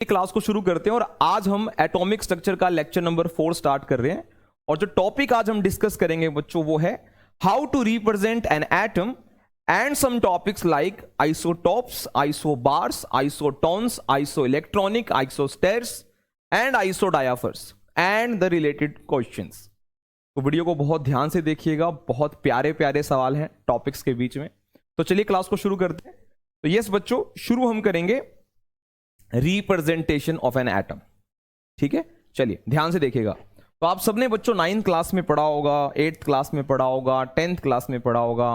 Class को शुरू करते हैं और आज हम एटॉमिक स्ट्रक्चर का लेक्चर नंबर 4 स्टार्ट कर रहे हैं। और जो टॉपिक आज हम डिस्कस करेंगे बच्चों वो है how to represent an atom and some topics like isotopes, isobars, isotones, isoelectronic, isosteres and isodiaphers and the related questions. तो वीडियो को बहुत ध्यान से देखिएगा, बहुत प्यारे प्यारे सवाल हैं टॉपिक्स के बीच में। तो चलिए क्लास को शुरू करते हैं। तो यस बच्चों, शुरू हम करेंगे रिप्रेजेंटेशन ऑफ एन एटम। ठीक है, चलिए ध्यान से देखिएगा। तो आप सबने बच्चों 9th क्लास में पढ़ा होगा, 8th क्लास में पढ़ा होगा, 10th क्लास में पढ़ा होगा,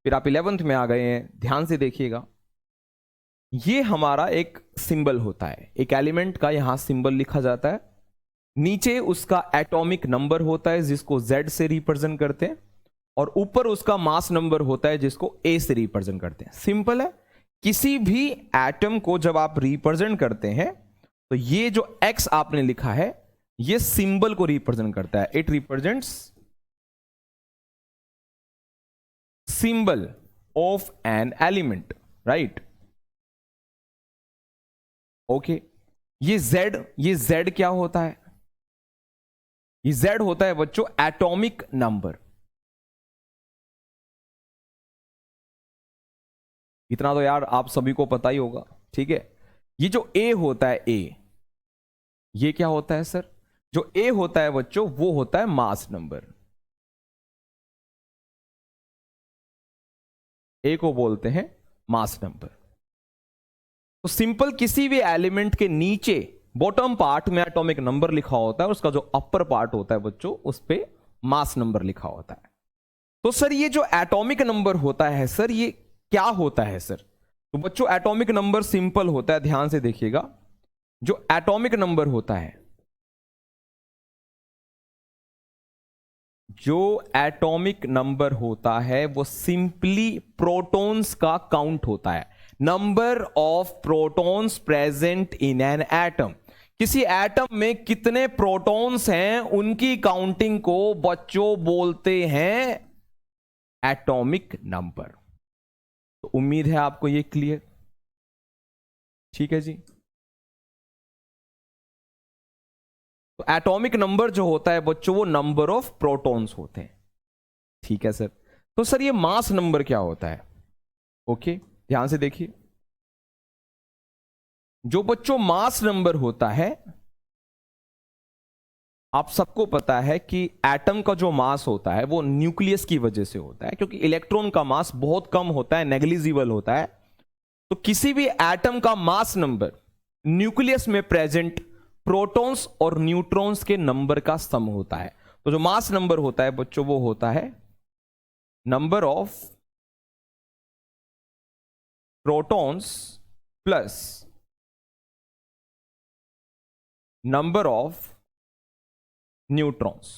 फिर आप 11th में आ गए हैं। ध्यान से देखिएगा, ये हमारा एक सिंबल होता है, एक एलिमेंट का यहां सिंबल लिखा जाता है, नीचे उसका एटॉमिक नंबर होता है जिसको Z से रिप्रेजेंट करते हैं, और ऊपर उसका मास नंबर होता है जिसको A से रिप्रेजेंट करते हैं। सिंपल है। किसी भी एटम को जब आप रिप्रेजेंट करते हैं तो ये जो X आपने लिखा है ये सिंबल को रिप्रेजेंट करता है। It represents symbol of an element, right. Okay, ये Z क्या होता है? ये Z होता है बच्चों एटॉमिक नंबर। इतना तो यार आप सभी को पता ही होगा। ठीक है, ये जो A होता है A, ये क्या होता है सर? जो A होता है बच्चों वो होता है मास नंबर। A को बोलते हैं मास नंबर। तो सिंपल, किसी भी एलिमेंट के नीचे बॉटम पार्ट में एटॉमिक नंबर लिखा होता है, उसका जो अपर पार्ट होता है बच्चों उस पे मास नंबर लिखा होता है। तो सर ये जो एटॉमिक नंबर होता है सर, ये क्या होता है सर? तो बच्चों एटॉमिक नंबर सिंपल होता है, ध्यान से देखिएगा। जो एटॉमिक नंबर होता है, जो एटॉमिक नंबर होता है वो सिंपली प्रोटॉन्स का काउंट होता है। Number of protons present in an atom. किसी एटम में कितने प्रोटॉन्स हैं उनकी काउंटिंग को बच्चों बोलते हैं एटॉमिक नंबर। तो उम्मीद है आपको ये क्लियर। ठीक है जी। तो एटॉमिक नंबर जो होता है बच्चों वो नंबर ऑफ प्रोटॉन्स होते हैं। ठीक है सर। तो सर ये मास नंबर क्या होता है? ओके, ध्यान से देखिए। जो बच्चों मास नंबर होता है, आप सबको पता है कि एटम का जो मास होता है वो न्यूक्लियस की वजह से होता है, क्योंकि इलेक्ट्रॉन का मास बहुत कम होता है, नेग्लिजिबल होता है। तो किसी भी एटम का मास नंबर न्यूक्लियस में प्रेजेंट प्रोटॉन्स और न्यूट्रॉन्स के नंबर का सम होता है। तो जो मास नंबर होता है बच्चों वो होता है number of protons plus number of neutrons.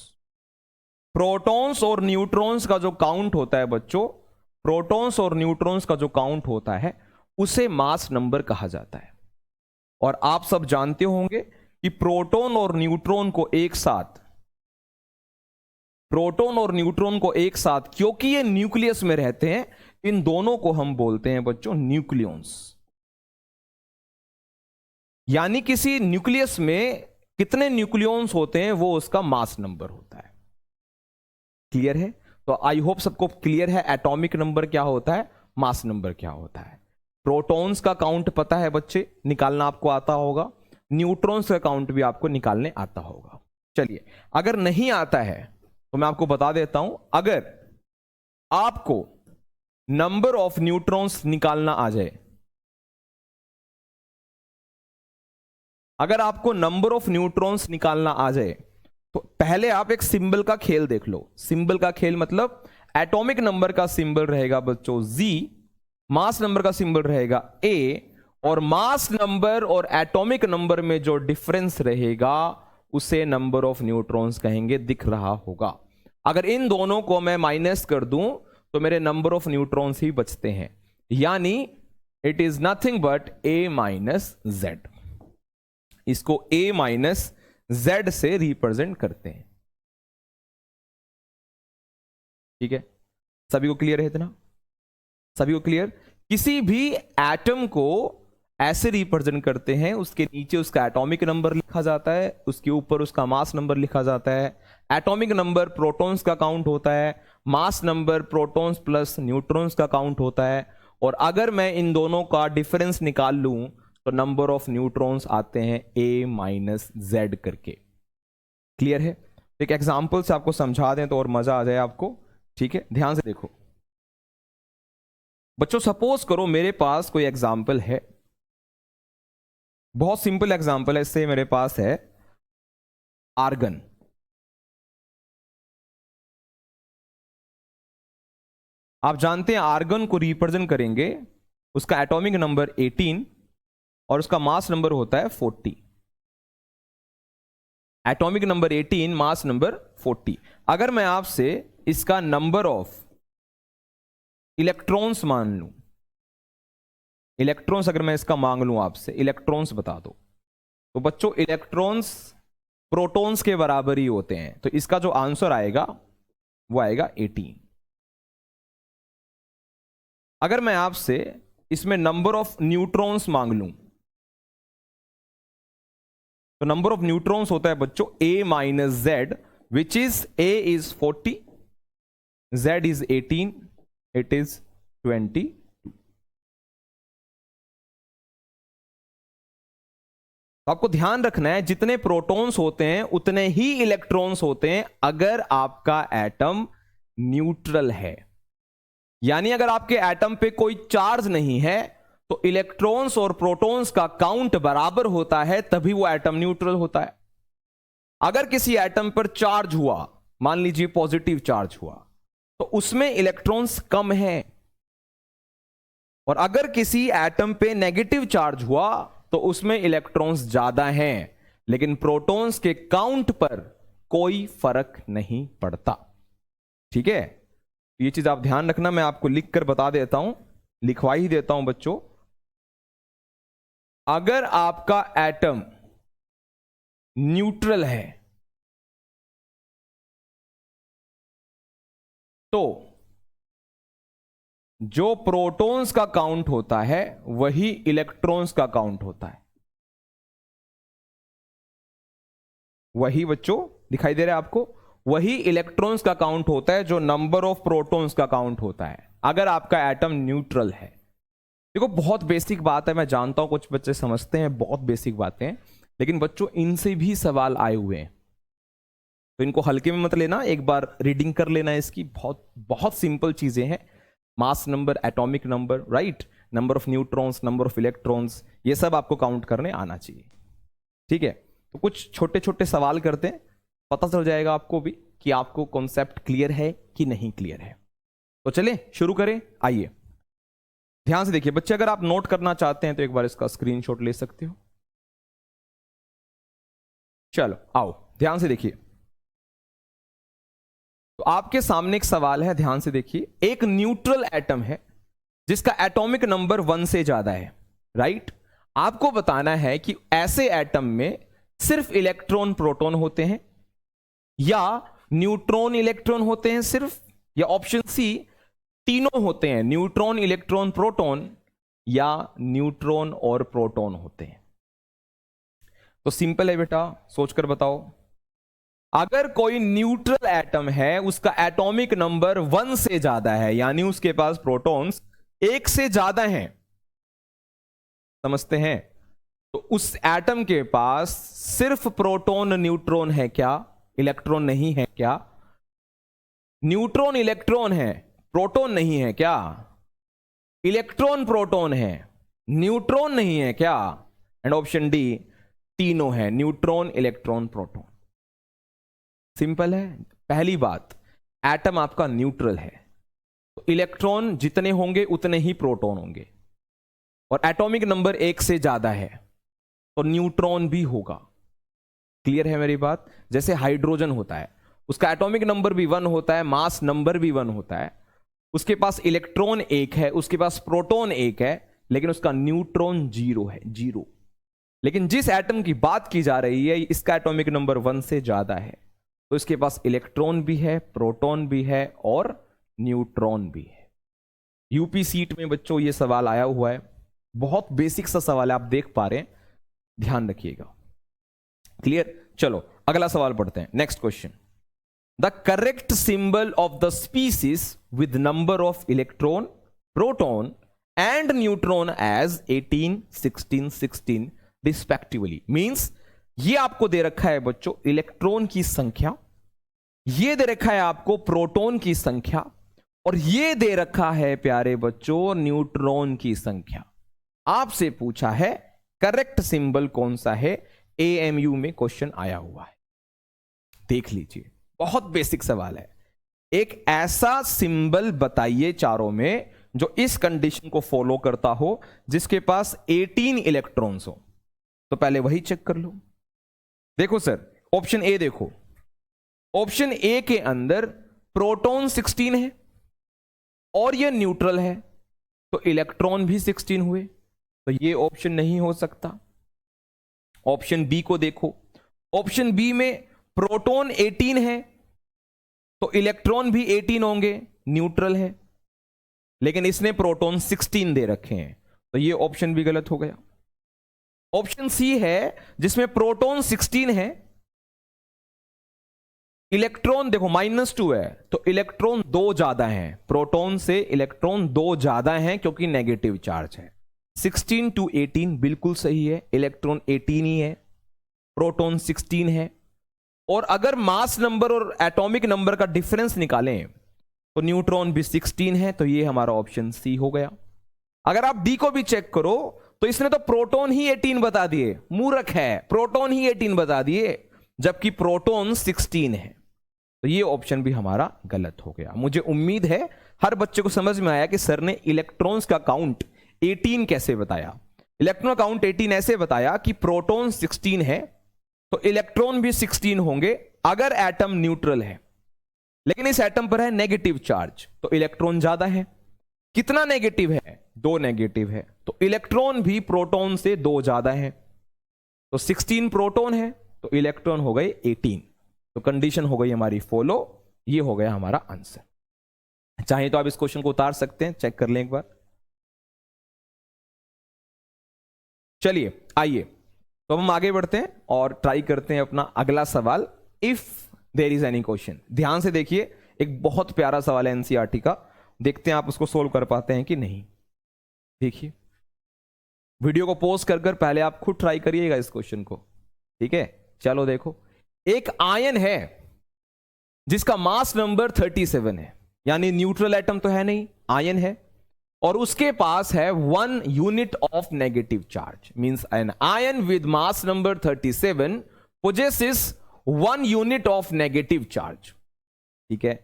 Protons और न्यूट्रॉन्स का जो काउंट होता है बच्चों, प्रोटॉन्स और न्यूट्रॉन्स का जो काउंट होता है उसे मास नंबर कहा जाता है। और आप सब जानते होंगे कि प्रोटॉन और न्यूट्रॉन को एक साथ, प्रोटॉन और न्यूट्रॉन को एक साथ, क्योंकि ये न्यूक्लियस में रहते हैं, इन दोनों को हम बोलते हैं बच्चों न्यूक्लियॉन्स। यानी किसी न्यूक्लियस में कितने न्यूक्लियॉन्स होते हैं वो उसका मास नंबर होता है। क्लियर है? तो आई होप सबको क्लियर है एटॉमिक नंबर क्या होता है, मास नंबर क्या होता है। प्रोटॉन्स का काउंट पता है बच्चे, निकालना आपको आता होगा। न्यूट्रॉन्स का काउंट भी आपको निकालने आता होगा। चलिए, अगर नहीं आता है तो मैं आपको बता देता हूं। अगर आपको नंबर ऑफ न्यूट्रॉन्स निकालना आ जाए, अगर आपको नंबर ऑफ न्यूट्रॉन्स निकालना आ जाए तो पहले आप एक सिंबल का खेल देख लो। सिंबल का खेल मतलब एटॉमिक नंबर का सिंबल रहेगा बच्चों Z, मास नंबर का सिंबल रहेगा A, और मास नंबर और एटॉमिक नंबर में जो डिफरेंस रहेगा उसे नंबर ऑफ न्यूट्रॉन्स कहेंगे, दिख रहा होगा। अगर इन दोनों को मैं माइनस कर दूं तो मेरे नंबर ऑफ न्यूट्रॉन्स ही बचते हैं, यानी it is nothing but A minus Z। इसको A माइनस Z से रिप्रेजेंट करते हैं। ठीक है, सभी को क्लियर है इतना? सभी को क्लियर? किसी भी एटम को ऐसे रिप्रेजेंट करते हैं, उसके नीचे उसका एटॉमिक नंबर लिखा जाता है, उसके ऊपर उसका मास नंबर लिखा जाता है। एटॉमिक नंबर प्रोटॉन्स का काउंट होता है, mass number protons plus neutrons का काउंट होता है। और अगर मैं इन दोनों का डिफरेंस निकाल लूं तो नंबर ऑफ न्यूट्रॉन्स आते हैं A-Z करके। क्लियर है? एक एग्जांपल से आपको समझा दें तो और मजा आ जाए आपको। ठीक है, ध्यान से देखो बच्चों, सपोज करो मेरे पास कोई एग्जांपल है, बहुत सिंपल एग्जांपल है। इससे मेरे पास है आर्गन। आप जानते हैं आर्गन को रिप्रेजेंट करेंगे, उसका एटॉमिक नंबर 18 और उसका मास नंबर होता है 40। Atomic number 18, mass number 40। अगर मैं आपसे इसका नंबर ऑफ इलेक्ट्रॉन्स मान लूं, इलेक्ट्रॉन्स अगर मैं इसका मांग लूं आपसे, इलेक्ट्रॉन्स बता दो, तो बच्चों इलेक्ट्रॉन्स प्रोटॉन्स के बराबर ही होते हैं, तो इसका जो आंसर आएगा वो आएगा 18। अगर मैं आपसे इसमें नंबर ऑफ न्यूट्रॉन्स मांग लूं, तो नंबर ऑफ न्यूट्रॉन्स होता है बच्चों A-Z, which is A is 40, Z is 18, it is 20। तो आपको ध्यान रखना है जितने प्रोटॉन्स होते हैं उतने ही इलेक्ट्रॉन्स होते हैं अगर आपका एटम न्यूट्रल है। यानी अगर आपके एटम पे कोई चार्ज नहीं है तो इलेक्ट्रॉन्स और प्रोटॉन्स का काउंट बराबर होता है, तभी वो एटम न्यूट्रल होता है। अगर किसी एटम पर चार्ज हुआ, मान लीजिए पॉजिटिव चार्ज हुआ, तो उसमें इलेक्ट्रॉन्स कम है। और अगर किसी एटम पे नेगेटिव चार्ज हुआ तो उसमें इलेक्ट्रॉन्स ज्यादा हैं, लेकिन प्रोटॉन्स के काउंट पर कोई फर्क नहीं पड़ता। ठीक है, ये चीज आप ध्यान रखना। मैं आपको लिख कर बता देता हूं, लिखवा ही देता हूं बच्चों। अगर आपका एटम न्यूट्रल है तो जो प्रोटॉन्स का काउंट होता है वही इलेक्ट्रॉन्स का काउंट होता है। वही बच्चों दिखाई दे रहा है आपको, वही इलेक्ट्रॉन्स का काउंट होता है जो नंबर ऑफ प्रोटॉन्स का काउंट होता है अगर आपका एटम न्यूट्रल है। देखो बहुत बेसिक बात है, मैं जानता हूं कुछ बच्चे समझते हैं, बहुत बेसिक बातें हैं, लेकिन बच्चों इनसे भी सवाल आए हुए हैं, तो इनको हल्के में मत लेना, एक बार रीडिंग कर लेना इसकी। बहुत बहुत सिंपल चीजें हैं। Mass number, atomic number, right, number of neutrons, number of electrons, ये सब आपको काउंट करने आना चाहिए। ठीक है, तो कुछ छोटे छोटे सवाल करते हैं, पता चल जाएगा आपको भी कि आपको कॉन्सेप्ट क्लियर है कि नहीं क्लियर है। तो चलें शुरू करें, आइए ध्यान से देखिए बच्चे। अगर आप नोट करना चाहते हैं तो एक बार इसका स्क्रीनशॉट ले सकते हो। चलो आओ ध्यान से देखिए। तो आपके सामने एक सवाल है, ध्यान से देखिए। एक न्यूट्रल एटम है जिसका एटॉमिक नंबर 1 से ज्यादा है, राइट। आपको बताना है कि ऐसे एटम में सिर्फ इलेक्ट्रॉन प्रोटॉन होते हैं या न्यूट्रॉन इलेक्ट्रॉन होते हैं सिर्फ, या ऑप्शन सी तीनों होते हैं, न्यूट्रॉन इलेक्ट्रॉन प्रोटॉन या न्यूट्रॉन और प्रोटॉन होते हैं। तो सिंपल है बेटा, सोचकर बताओ। अगर कोई न्यूट्रल एटम है, उसका एटॉमिक नंबर 1 से ज्यादा है, यानी उसके पास प्रोटॉन्स 1 से ज्यादा हैं, समझते हैं, तो उस एटम के पास सिर्फ प्रोटॉन न्यूट्रॉन है क्या, इलेक्ट्रॉन नहीं है क्या? न्यूट्रॉन इलेक्ट्रॉन है, प्रोटॉन नहीं है क्या? इलेक्ट्रॉन प्रोटॉन है, न्यूट्रॉन नहीं है क्या? एंड ऑप्शन डी, तीनों है, न्यूट्रॉन इलेक्ट्रॉन प्रोटॉन। सिंपल है। पहली बात, एटम आपका न्यूट्रल है तो इलेक्ट्रॉन जितने होंगे उतने ही प्रोटॉन होंगे, और एटॉमिक नंबर 1 से ज्यादा है तो न्यूट्रॉन भी होगा। क्लियर है मेरी बात? जैसे हाइड्रोजन होता है, उसका एटॉमिक नंबर भी 1 होता है, मास नंबर भी 1 होता है, उसके पास इलेक्ट्रॉन 1 है, उसके पास प्रोटॉन 1 है, लेकिन उसका न्यूट्रॉन 0 है, 0। लेकिन जिस एटम की बात की जा रही है इसका एटॉमिक नंबर 1 से ज्यादा है, तो इसके पास इलेक्ट्रॉन भी है, प्रोटॉन भी है और न्यूट्रॉन भी है। यूपी सीट में बच्चों ये सवाल आया हुआ है, बहुत बेसिक सा सवाल है, आप देख पा रहे हैं, ध्यान रखिएगा। क्लियर? चलो अगला सवाल पढ़ते हैं। Next question, the correct symbol of the species with number of electron, proton and neutron as 18, 16, 16 respectively. Means ये आपको दे रखा है बच्चों इलेक्ट्रॉन की संख्या, ये दे रखा है आपको प्रोटॉन की संख्या, और ये दे रखा है प्यारे बच्चों न्यूट्रॉन की संख्या। आपसे पूछा है करेक्ट सिंबल कौन सा है, एएमयू में क्वेश्चन आया हुआ है। देख लीजिए, बहुत बेसिक सवाल है। एक ऐसा सिंबल बताइए चारों में जो इस कंडीशन को फॉलो करता हो, जिसके पास 18 इलेक्ट्रॉन्स हो। तो पहले वही चेक कर लो। देखो सर, ऑप्शन ए देखो, ऑप्शन ए के अंदर प्रोटॉन 16 है और ये न्यूट्रल है, तो इलेक्ट्रॉन भी 16 हुए, तो ये ऑप्शन नहीं हो सकता। ऑप्शन बी को देखो, ऑप्शन बी में प्रोटॉन 18 है तो इलेक्ट्रॉन भी 18 होंगे, न्यूट्रल है, लेकिन इसने प्रोटॉन 16 दे रखे हैं, तो ये ऑप्शन भी गलत हो गया। ऑप्शन सी है जिसमें प्रोटॉन 16 है, इलेक्ट्रॉन देखो -2 है, तो इलेक्ट्रॉन 2 ज्यादा हैं, प्रोटॉन से इलेक्ट्रॉन 2 ज्यादा हैं क्योंकि नेगेटिव चार्ज है। 16 to 18 बिल्कुल सही है, इलेक्ट्रॉन 18 ही है, प्रोटॉन 16 है। और अगर मास नंबर और एटॉमिक नंबर का डिफरेंस निकालें तो न्यूट्रॉन भी 16 है, तो ये हमारा ऑप्शन सी हो गया। अगर आप डी को भी चेक करो तो इसने तो प्रोटॉन ही 18 बता दिए, मूर्ख है, प्रोटॉन ही 18 बता दिए, जबकि प्रोटॉन 16 है, तो ये ऑप्शन भी हमारा गलत हो गया। मुझे उम्मीद है हर बच्चे को समझ में आया कि सर ने इलेक्ट्रॉन्स का काउंट 18 कैसे बताया। इलेक्ट्रॉन काउंट 18 ऐसे बताया कि प्रोटॉन 16 है तो इलेक्ट्रॉन भी 16 होंगे अगर एटम न्यूट्रल है, लेकिन इस एटम पर है नेगेटिव चार्ज, तो इलेक्ट्रॉन ज्यादा है। कितना नेगेटिव है? 2 नेगेटिव है, तो इलेक्ट्रॉन भी प्रोटॉन से 2 ज्यादा है, तो 16 प्रोटॉन है तो इलेक्ट्रॉन हो गए 18, तो कंडीशन हो गई हमारी फॉलो। ये हो गया हमारा आंसर। चाहे तो आप इस क्वेश्चन को उतार सकते हैं, चेक कर लें एक बार। चलिए आइए, तो हम आगे बढ़ते हैं और ट्राई करते हैं अपना अगला सवाल, if there is any question. ध्यान से देखिए, एक बहुत प्यारा सवाल है एनसीईआरटी का, देखते हैं आप उसको सोल्व कर पाते हैं कि नहीं। देखिए, वीडियो को पॉज कर कर पहले आप खुद ट्राई करिएगा इस क्वेश्चन को, ठीक है? चलो देखो, एक आयन है जिसका मास नंबर 37 है, यानी न्यूट्रल एटम तो है नहीं, आयन है, और उसके पास है 1 unit of negative charge. Means an ion with mass number 37 possesses 1 unit of negative charge, ठीक है?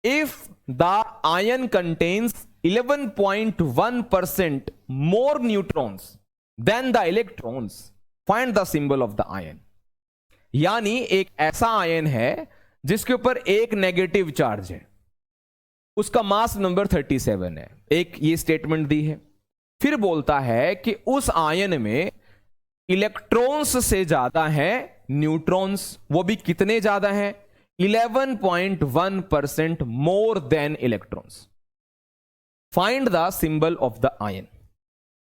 If the ion contains 11.1% more neutrons than the electrons, find the symbol of the ion। यानी एक ऐसा आयन है जिसके ऊपर एक negative charge है, उसका मास नंबर 37 है, एक ये स्टेटमेंट दी है। फिर बोलता है कि उस आयन में इलेक्ट्रॉन्स से ज्यादा है न्यूट्रॉन्स, वो भी कितने ज्यादा हैं? 11.1% more than electrons. Find the symbol of the ion.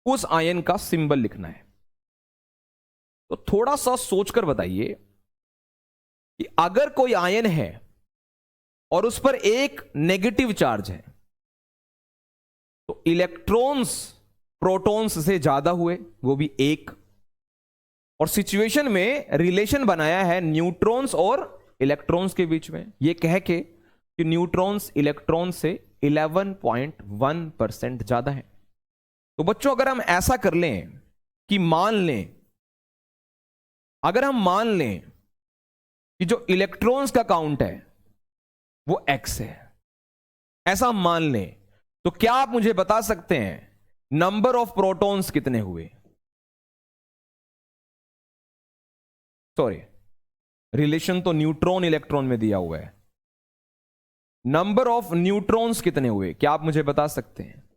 उस आयन का सिंबल लिखना है। तो थोड़ा सा सोचकर बताइए कि अगर कोई आयन है और उस पर एक नेगेटिव चार्ज है, तो इलेक्ट्रॉन्स प्रोटॉन्स से ज्यादा हुए, वो भी एक, और सिचुएशन में रिलेशन बनाया है न्यूट्रॉन्स और इलेक्ट्रॉन्स के बीच में, ये कह के कि न्यूट्रॉन्स इलेक्ट्रॉन से 11.1% ज्यादा है। तो बच्चों, अगर हम ऐसा कर लें कि मान लें, अगर हम मान लें कि जो इलेक्ट्रॉन्स का काउंट है वो x है, ऐसा हम मान लें, तो क्या आप मुझे बता सकते हैं नंबर ऑफ प्रोटॉन्स कितने हुए? सॉरी, रिलेशन तो न्यूट्रॉन इलेक्ट्रॉन में दिया हुआ है, नंबर ऑफ न्यूट्रॉन्स कितने हुए, क्या आप मुझे बता सकते हैं?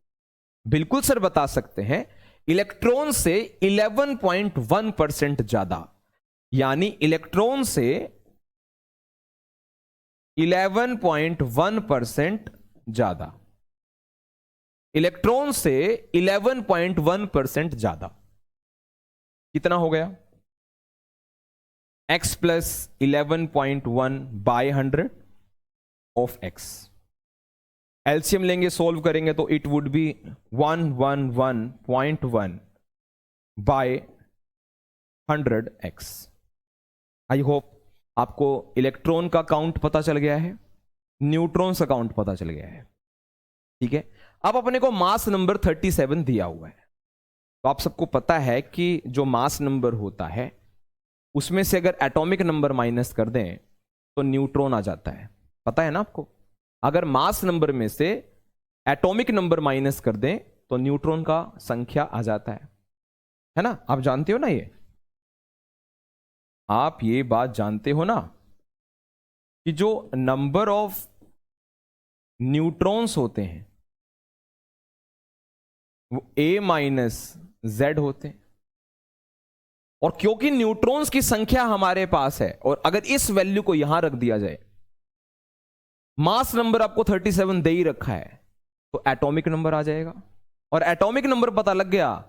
बिल्कुल सर बता सकते हैं, इलेक्ट्रॉन से 11.1% ज्यादा, यानी इलेक्ट्रॉन से 11.1% ज्यादा। इलेक्ट्रॉन से 11.1% ज्यादा। कितना हो गया? x plus 11.1 by 100 of x। LCM लेंगे, सोल्व करेंगे तो it would be 111.1 by 100x। I hope आपको इलेक्ट्रॉन का काउंट पता चल गया है, न्यूट्रॉन्स का काउंट पता चल गया है। ठीक है, अब अपने को मास नंबर 37 दिया हुआ है। तो आप सबको पता है कि जो मास नंबर होता है उसमें से अगर एटॉमिक नंबर माइनस कर दें तो न्यूट्रॉन आ जाता है। पता है ना आपको? अगर मास नंबर में से एटॉमिक नंबर माइनस कर दें तो न्यूट्रॉन का संख्या आ जाता है ना? आप जानते हो ना ये? आप ये बात जानते हो ना कि जो नंबर ऑफ न्यूट्रॉन्स होते हैं वो a माइनस जेड होते हैं। और क्योंकि न्यूट्रॉन्स की संख्या हमारे पास है और अगर इस वैल्यू को यहां रख दिया जाए, मास नंबर आपको 37 दे ही रखा है, तो एटॉमिक नंबर आ जाएगा। और एटॉमिक नंबर पता लग गया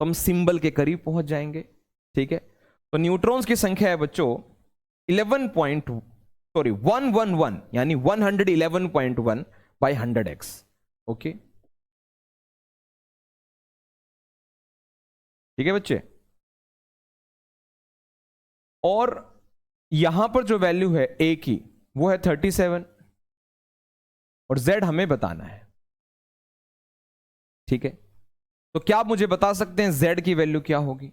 तो हम सिंबल के करीब पहुंच जाएंगे। ठीक है, तो न्यूट्रॉन्स की संख्या है बच्चों 111 यानी 111.1 बाय 100x। ओके, ठीक है बच्चे। और यहां पर जो वैल्यू है a की वो है 37 और z हमें बताना है। ठीक है, तो क्या आप मुझे बता सकते हैं z की वैल्यू क्या होगी?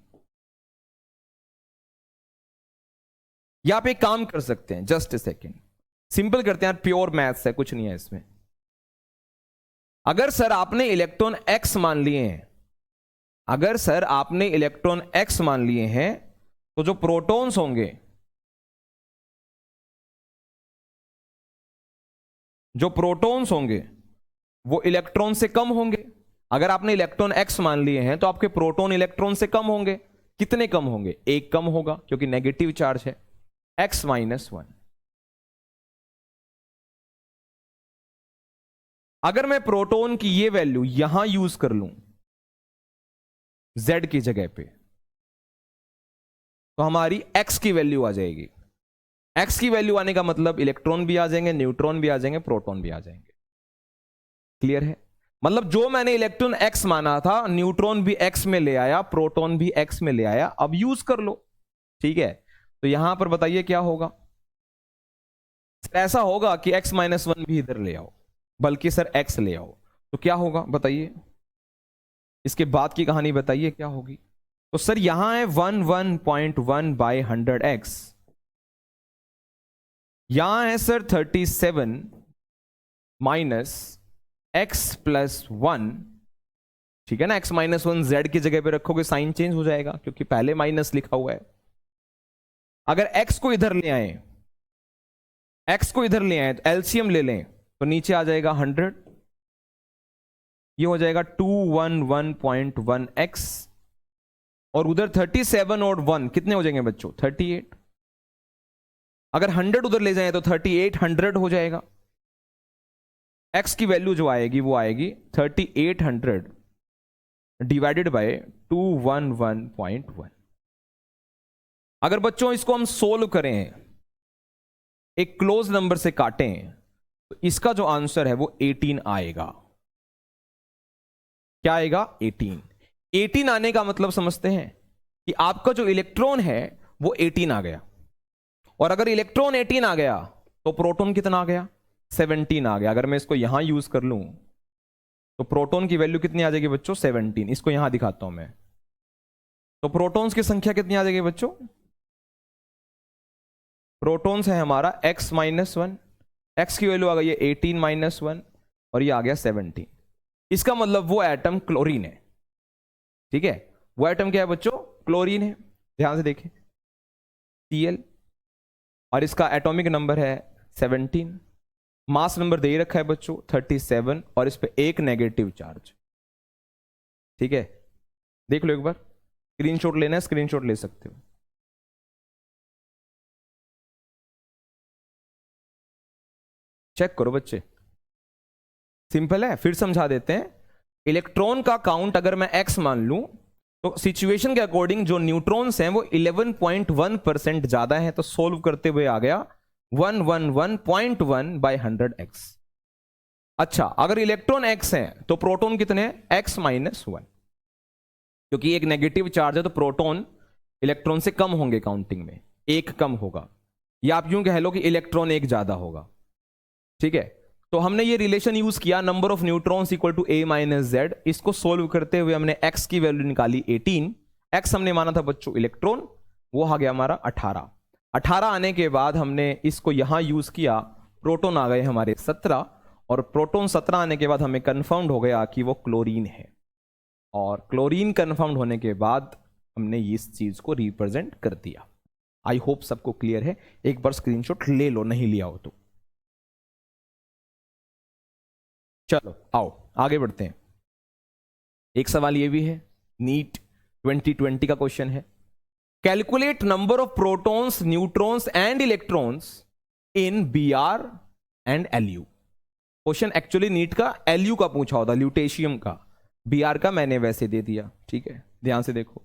या आप एक काम कर सकते हैं, जस्ट ए सेकेंड, सिंपल करते हैं यार, प्योर मैथ्स है, कुछ नहीं है इसमें। अगर सर आपने इलेक्ट्रॉन x मान लिए हैं, अगर सर आपने इलेक्ट्रॉन x मान लिए हैं तो जो प्रोटॉन्स होंगे, जो प्रोटॉन्स होंगे वो इलेक्ट्रॉन से कम होंगे। अगर आपने इलेक्ट्रॉन x मान लिए हैं तो आपके प्रोटॉन इलेक्ट्रॉन से कम होंगे। कितने कम होंगे? एक कम होगा क्योंकि नेगेटिव चार्ज है, x माइनस 1। अगर मैं प्रोटॉन की ये वैल्यू यहां यूज कर लूं z की जगह पे, तो हमारी x की वैल्यू आ जाएगी। x की वैल्यू आने का मतलब इलेक्ट्रॉन भी आ जाएंगे, न्यूट्रॉन भी आ जाएंगे, प्रोटॉन भी आ जाएंगे। क्लियर है? मतलब जो मैंने इलेक्ट्रॉन x माना था, न्यूट्रॉन भी x में ले आया, प्रोटॉन भी x में ले आया। अब यूज कर लो। ठीक है, तो यहां पर बताइए क्या होगा? ऐसा होगा कि x माइनस 1 भी इधर ले आओ, बल्कि सर x ले आओ, तो क्या होगा बताइए? इसके बाद की कहानी बताइए क्या होगी? तो सर यहां है 11.1 बाय 100x, यहां है सर 37 माइनस x प्लस 1। ठीक है ना, x माइनस 1 जेड की जगह पे रखोगे साइन चेंज हो जाएगा क्योंकि पहले माइनस लिखा हुआ है। अगर x को इधर ले आए, x को इधर ले आए तो एलसीएम ले लें तो नीचे आ जाएगा 100, ये हो जाएगा 211.1x और उधर 37 और 1 कितने हो जाएंगे बच्चों? 38। अगर 100 उधर ले जाएं तो 3800 हो जाएगा। x की वैल्यू जो आएगी वो आएगी 3800 डिवाइडेड बाय 211.1। अगर बच्चों इसको हम सोल्व करें, एक क्लोज नंबर से काटें, तो इसका जो आंसर है वो 18 आएगा। क्या आएगा? 18। 18 आने का मतलब समझते हैं कि आपका जो इलेक्ट्रॉन है वो 18 आ गया। और अगर इलेक्ट्रॉन 18 आ गया तो प्रोटॉन कितना आ गया? 17 आ गया। अगर मैं इसको यहां यूज कर लूं तो प्रोटॉन की वैल्यू कितनी आ जाएगी बच्चों? 17। इसको यहां दिखाता हूं मैं। तो प्रोटॉन्स की संख्या कितनी आ जाएगी बच्चों? प्रोटॉन्स है हमारा x माइनस 1, एक्स की वैल्यू आ गई है 18 माइनस 1 और ये आ गया 17। इसका मतलब वो एटम क्लोरीन है। ठीक है, वो एटम क्या है बच्चों? क्लोरीन है। ध्यान से देखें, Cl, और इसका एटॉमिक नंबर है 17, मास नंबर दे रखा है बच्चों 37 और इस पे एक नेगेटिव चार्ज। ठीक है, देख लो एक बार, स्क्रीनशॉट लेना है स्क्रीनशॉट ले सकते हो। चेक करो बच्चे, सिंपल है, फिर समझा देते हैं। इलेक्ट्रॉन का काउंट अगर मैं x मान लूं तो सिचुएशन के अकॉर्डिंग जो न्यूट्रॉन्स हैं वो 11.1% ज्यादा है, तो सोल्व करते हुए आ गया 111.1 बाय 100x। अच्छा, अगर इलेक्ट्रॉन x है तो प्रोटॉन कितने हैं? x माइनस 1, क्योंकि एक नेगेटिव चार्ज है तो प्रोटॉन इलेक्ट्रॉन से कम होंगे, काउंटिंग में एक कम होगा, या आप यूं कह लो कि इलेक्ट्रॉन एक ज्यादा होगा। ठीक है, तो हमने ये रिलेशन यूज किया, number of neutrons equal to a minus Z. इसको सोल्व करते हुए हमने x की वैल्यू निकाली 18, x हमने माना था बच्चों इलेक्ट्रॉन, वो आ गया हमारा 18। 18 आने के बाद हमने इसको यहां यूज किया, प्रोटॉन आ गए हमारे 17, और प्रोटॉन 17 आने के बाद हमें कंफर्म हो गया कि वो क्लोरीन है, और क्लोरीन कंफर्म होने के बाद हमने इस चीज को रिप्रेजेंट कर दिया। आई होप सबको क्लियर है। एक बार स्क्रीनशॉट ले लो, नहीं लिया हो तो। चलो आओ आगे बढ़ते हैं। एक सवाल ये भी है, नीट 2020 का क्वेश्चन है, calculate number of protons, neutrons and electrons in Br and Lu। Question actually NEET का Lu का पूछा होता, ल्यूटेशियम का, Br का मैंने वैसे दे दिया। ठीक है, ध्यान से देखो,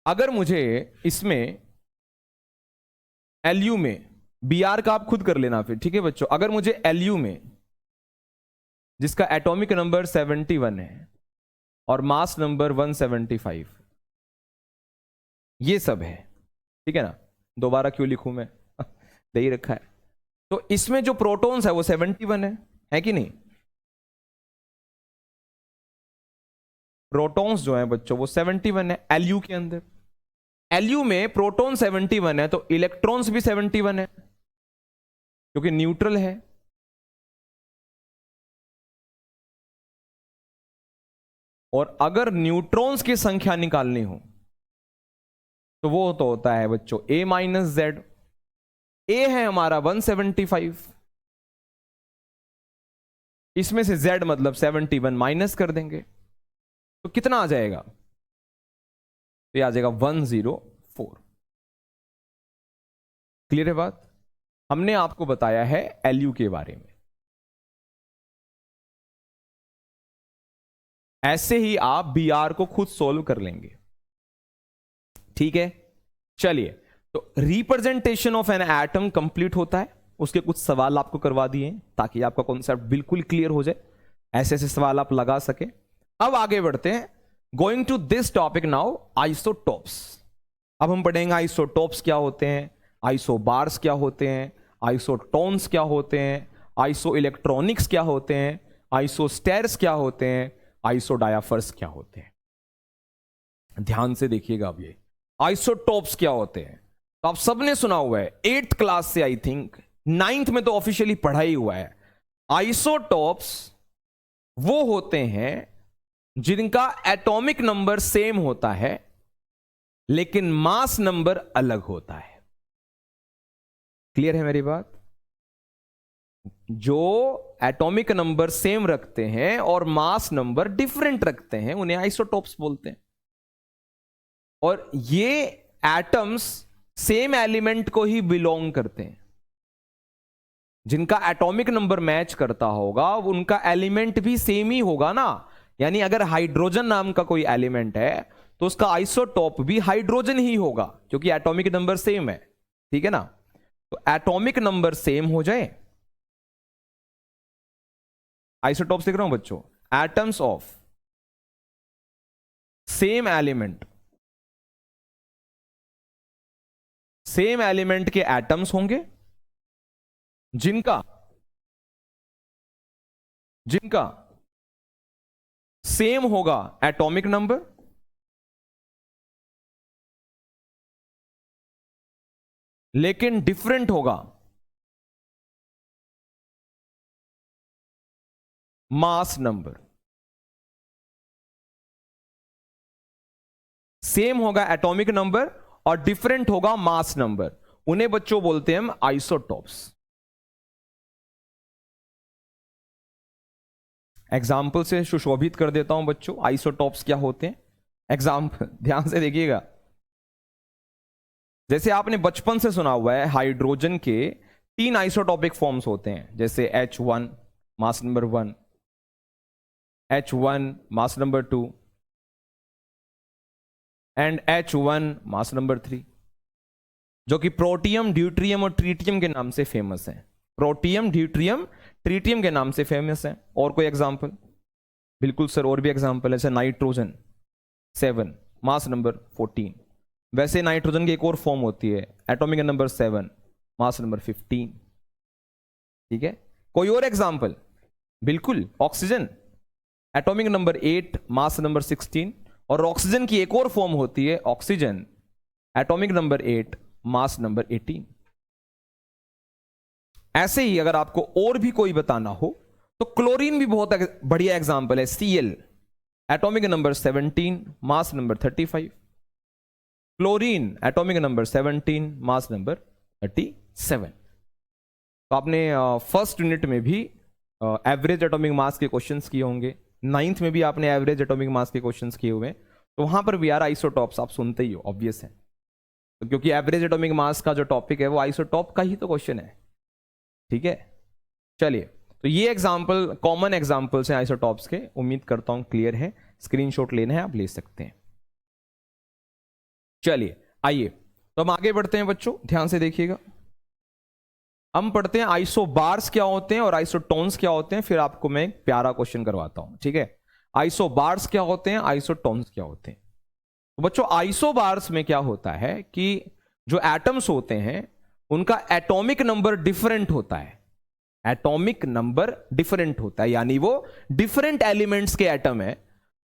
अगर मुझे इसमें Lu में, Br का आप खुद कर लेना फिर, ठीक है बच्चों, अगर मुझे Lu में जिसका एटॉमिक नंबर 71 है और मास नंबर 175, ये सब है, ठीक है ना, दोबारा क्यों लिखूं मैं दे ही रखा है। तो इसमें जो प्रोटॉन्स है वो 71 है कि नहीं? प्रोटॉन्स जो है बच्चों वो 71 है Lu के अंदर। Lu में प्रोटॉन 71 है तो इलेक्ट्रॉन्स भी 71 है, क्योंकि न्यूट्रल है। और अगर न्यूट्रॉन्स की संख्या निकालनी हो तो वो तो होता है बच्चों a माइनस जेड। a है हमारा 175, इसमें से z मतलब 71 माइनस कर देंगे तो कितना आ जाएगा? तो ये आ जाएगा 104। क्लियर है बात? हमने आपको बताया है Lu के बारे में। ऐसे ही आप Br को खुद सोल्व कर लेंगे। ठीक है, चलिए, तो representation of an atom complete होता है, उसके कुछ सवाल आपको करवा दिए ताकि आपका कॉन्सेप्ट बिल्कुल क्लियर हो जाए, ऐसे ऐसे सवाल आप लगा सके। अब आगे बढ़ते हैं, going to this topic now, isotopes. अब हम पढ़ेंगे आइसोटोप्स क्या होते हैं, आइसोबार्स क्या होते हैं, आइसोटोन्स क्या होते हैं, आइसो इलेक्ट्रॉनिक्स क्या होते हैं, आइसोस्टेर्स क्या होते हैं, आइसोडायाफर्स क्या होते हैं। ध्यान से देखिएगा। अब ये आइसोटोप्स क्या होते हैं तो आप सबने सुना हुआ है 8th क्लास से, आई थिंक 9th में तो ऑफिशियली पढ़ा ही हुआ है। आइसोटोप्स वो होते हैं जिनका एटॉमिक नंबर सेम होता है लेकिन मास नंबर अलग होता है। क्लियर है मेरी बात? जो एटॉमिक नंबर सेम रखते हैं और मास नंबर डिफरेंट रखते हैं उन्हें आइसोटोप्स बोलते हैं। और ये एटम्स सेम एलिमेंट को ही बिलोंग करते हैं। जिनका एटॉमिक नंबर मैच करता होगा उनका एलिमेंट भी सेम ही होगा ना। यानी अगर हाइड्रोजन नाम का कोई एलिमेंट है तो उसका आइसोटोप भी हाइड्रोजन ही होगा, क्योंकि एटॉमिक नंबर सेम है। ठीक है ना? तो एटॉमिक नंबर सेम हो जाए, आइसोटोप्स लिख रहा हूं बच्चों, atoms of same element, same element के एटम्स होंगे जिनका सेम होगा एटॉमिक नंबर, लेकिन डिफरेंट होगा मास नंबर। सेम होगा एटॉमिक नंबर और डिफरेंट होगा मास नंबर, उन्हें बच्चों बोलते हैं हम आइसोटोप्स। एग्जाम्पल से सुशोभित कर देता हूं बच्चों आइसोटोप्स क्या होते हैं। एग्जाम्पल ध्यान से देखिएगा। जैसे आपने बचपन से सुना हुआ है हाइड्रोजन के 3 आइसोटॉपिक फॉर्म्स होते हैं, जैसे H1 mass number 1, H1 mass number 2 and H1 mass number 3, जो कि प्रोटियम, ड्यूट्रियम और ट्रीटियम के नाम से फेमस है। प्रोटियम, ड्यूट्रियम, ट्रीटियम के नाम से फेमस है। और कोई एग्जांपल? बिल्कुल सर, और भी एग्जांपल है। जैसे नाइट्रोजन 7 मास नंबर 14। वैसे नाइट्रोजन की एक और फॉर्म होती है, एटॉमिक नंबर 7 मास नंबर 15। ठीक है, कोई और एग्जांपल? बिल्कुल, oxygen atomic number 8 mass number 16। और ऑक्सीजन की एक और फॉर्म होती है oxygen atomic number 8 mass number 18। ऐसे ही अगर आपको और भी कोई बताना हो तो क्लोरीन भी बहुत बढ़िया एग्जांपल है। Cl atomic number 17 mass number 35। Chlorine atomic number 17 मास नंबर 37। तो आपने फर्स्ट यूनिट में भी एवरेज एटॉमिक मास के क्वेश्चंस किए होंगे, 9th में भी आपने एवरेज एटॉमिक मास के क्वेश्चंस किए हुए हैं। तो वहां पर भी यार आइसोटॉप्स आप सुनते ही हो, ऑब्वियस है। तो क्योंकि एवरेज एटॉमिक मास का जो टॉपिक है वो आइसोटॉप का ही तो क्वेश्चन है। ठीक है, चलिए, तो ये एग्जाम्पल कॉमन एग्जाम्पल्स हैं आइसोटॉप्स के। उम्मीद करता हूं क्लियर है। स्क्रीनशॉट लेना है आप ले सकते हैं। चलिए आइए, तो हम आगे बढ़ते हैं बच्चों, ध्यान से देखिएगा। हम पढ़ते हैं आइसोबार्स क्या होते हैं और आइसोटोन्स क्या होते हैं, फिर आपको मैं एक प्यारा क्वेश्चन करवाता हूं। ठीक है, आइसोबार्स क्या होते हैं, आइसोटोन्स क्या होते हैं। तो बच्चों आइसोबार्स में क्या होता है कि जो एटम्स होते हैं उनका एटॉमिक नंबर डिफरेंट होता है। एटॉमिक नंबर डिफरेंट होता है, यानी वो डिफरेंट एलिमेंट्स के एटम है,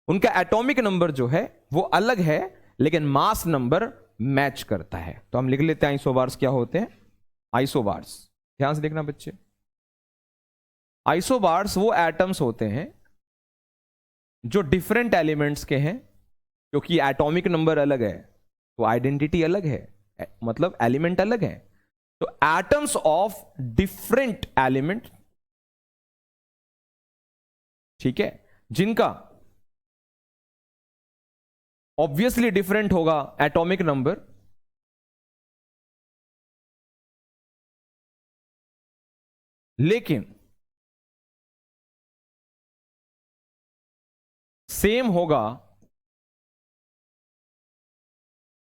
उनका एटॉमिक नंबर जो है वो अलग है, लेकिन मास नंबर मैच करता है। तो हम लिख लेते हैं आइसोबार्स क्या होते हैं। आइसोबार्स, ध्यान से देखना बच्चे, आइसोबार्स वो एटम्स होते हैं जो डिफरेंट एलिमेंट्स के हैं। क्योंकि एटॉमिक नंबर अलग है तो आइडेंटिटी अलग है, मतलब एलिमेंट अलग है। तो एटम्स ऑफ डिफरेंट एलिमेंट, ठीक है, जिनका ऑब्वियसली डिफरेंट होगा एटॉमिक नंबर, लेकिन सेम होगा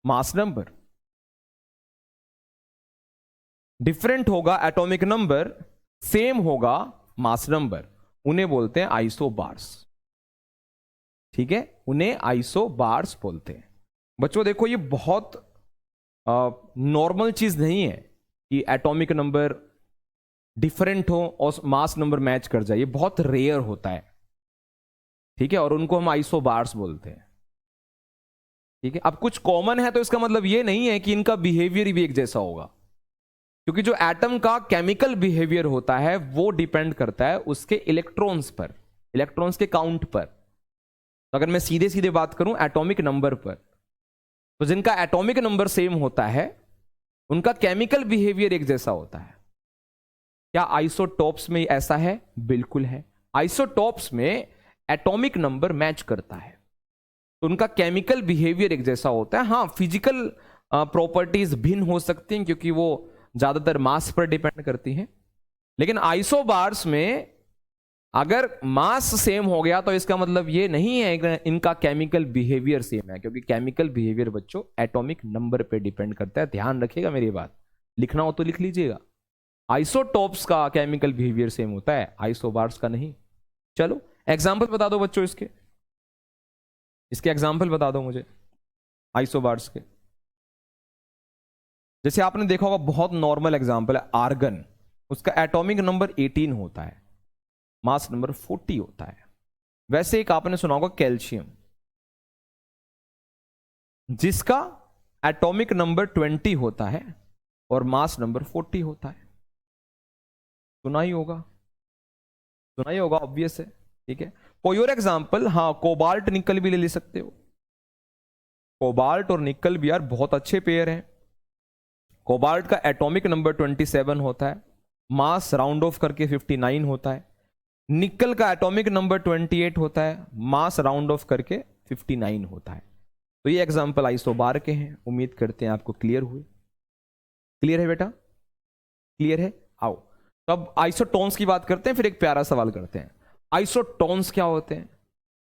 मास नंबर। डिफरेंट होगा एटॉमिक नंबर, सेम होगा मास नंबर, उन्हें बोलते हैं आइसोबार्स। ठीक है, उन्हें आइसोबार्स बोलते हैं। बच्चों देखो, ये बहुत नॉर्मल चीज नहीं है कि एटॉमिक नंबर डिफरेंट हो और मास नंबर मैच कर जाए, ये बहुत रेयर होता है। ठीक है, और उनको हम आइसोबार्स बोलते हैं। ठीक है, अब कुछ कॉमन है तो इसका मतलब ये नहीं है कि इनका बिहेवियर भी एक जैसा होगा, क्योंकि जो एटम का केमिकल बिहेवियर होता है वो डिपेंड करता है उसके इलेक्ट्रॉन्स पर, इलेक्ट्रॉन्स के काउंट पर। तो अगर मैं सीधे सीधे बात करूं एटॉमिक नंबर पर, तो जिनका एटॉमिक नंबर सेम होता है उनका केमिकल बिहेवियर एक जैसा होता है। क्या आइसोटॉप्स में ऐसा है? बिल्कुल है। आइसोटॉप्स में एटॉमिक नंबर मैच करता है तो उनका केमिकल बिहेवियर एक जैसा होता है। हां, फिजिकल प्रॉपर्टीज भिन्न हो सकती हैं क्योंकि वो ज्यादातर मास पर डिपेंड करती हैं, लेकिन आइसोबार्स में अगर मास सेम हो गया तो इसका मतलब ये नहीं है कि इनका केमिकल बिहेवियर सेम है, क्योंकि केमिकल बिहेवियर बच्चों एटॉमिक नंबर पे डिपेंड करता है। ध्यान रखिएगा मेरी बात, लिखना हो तो लिख लीजिएगा। आइसोटॉप्स का केमिकल बिहेवियर सेम होता है, आइसोबार्स का नहीं। चलो एग्जाम्पल बता दो बच्चों, इसके एग्जाम्पल बता दो मुझे आइसोबार्स के। जैसे आपने देखा होगा, बहुत नॉर्मल एग्जाम्पल है आर्गन, उसका एटॉमिक नंबर 18 होता है, मास नंबर 40 होता है। वैसे एक आपने सुना होगा कैल्शियम, जिसका एटॉमिक नंबर 20 होता है और मास नंबर 40 होता है। सुना ही होगा, सुना ही होगा, ऑब्वियस है। ठीक है, कोई और एग्जाम्पल? हाँ, कोबाल्ट निकल भी ले सकते हो। कोबाल्ट और निकल भी यार बहुत अच्छे पेयर हैं। कोबाल्ट का एटॉमिक नंबर 27 होता है, मास राउंड ऑफ करके 59 होता है। निकल का एटॉमिक नंबर 28 होता है, मास राउंड ऑफ करके 59 होता है। तो ये एग्जांपल आइसोबार के हैं। उम्मीद करते हैं आपको क्लियर हुए। क्लियर है बेटा? क्लियर है? आओ तो अब आइसोटोन्स की बात करते हैं, फिर एक प्यारा सवाल करते हैं। आइसोटोन्स क्या होते हैं?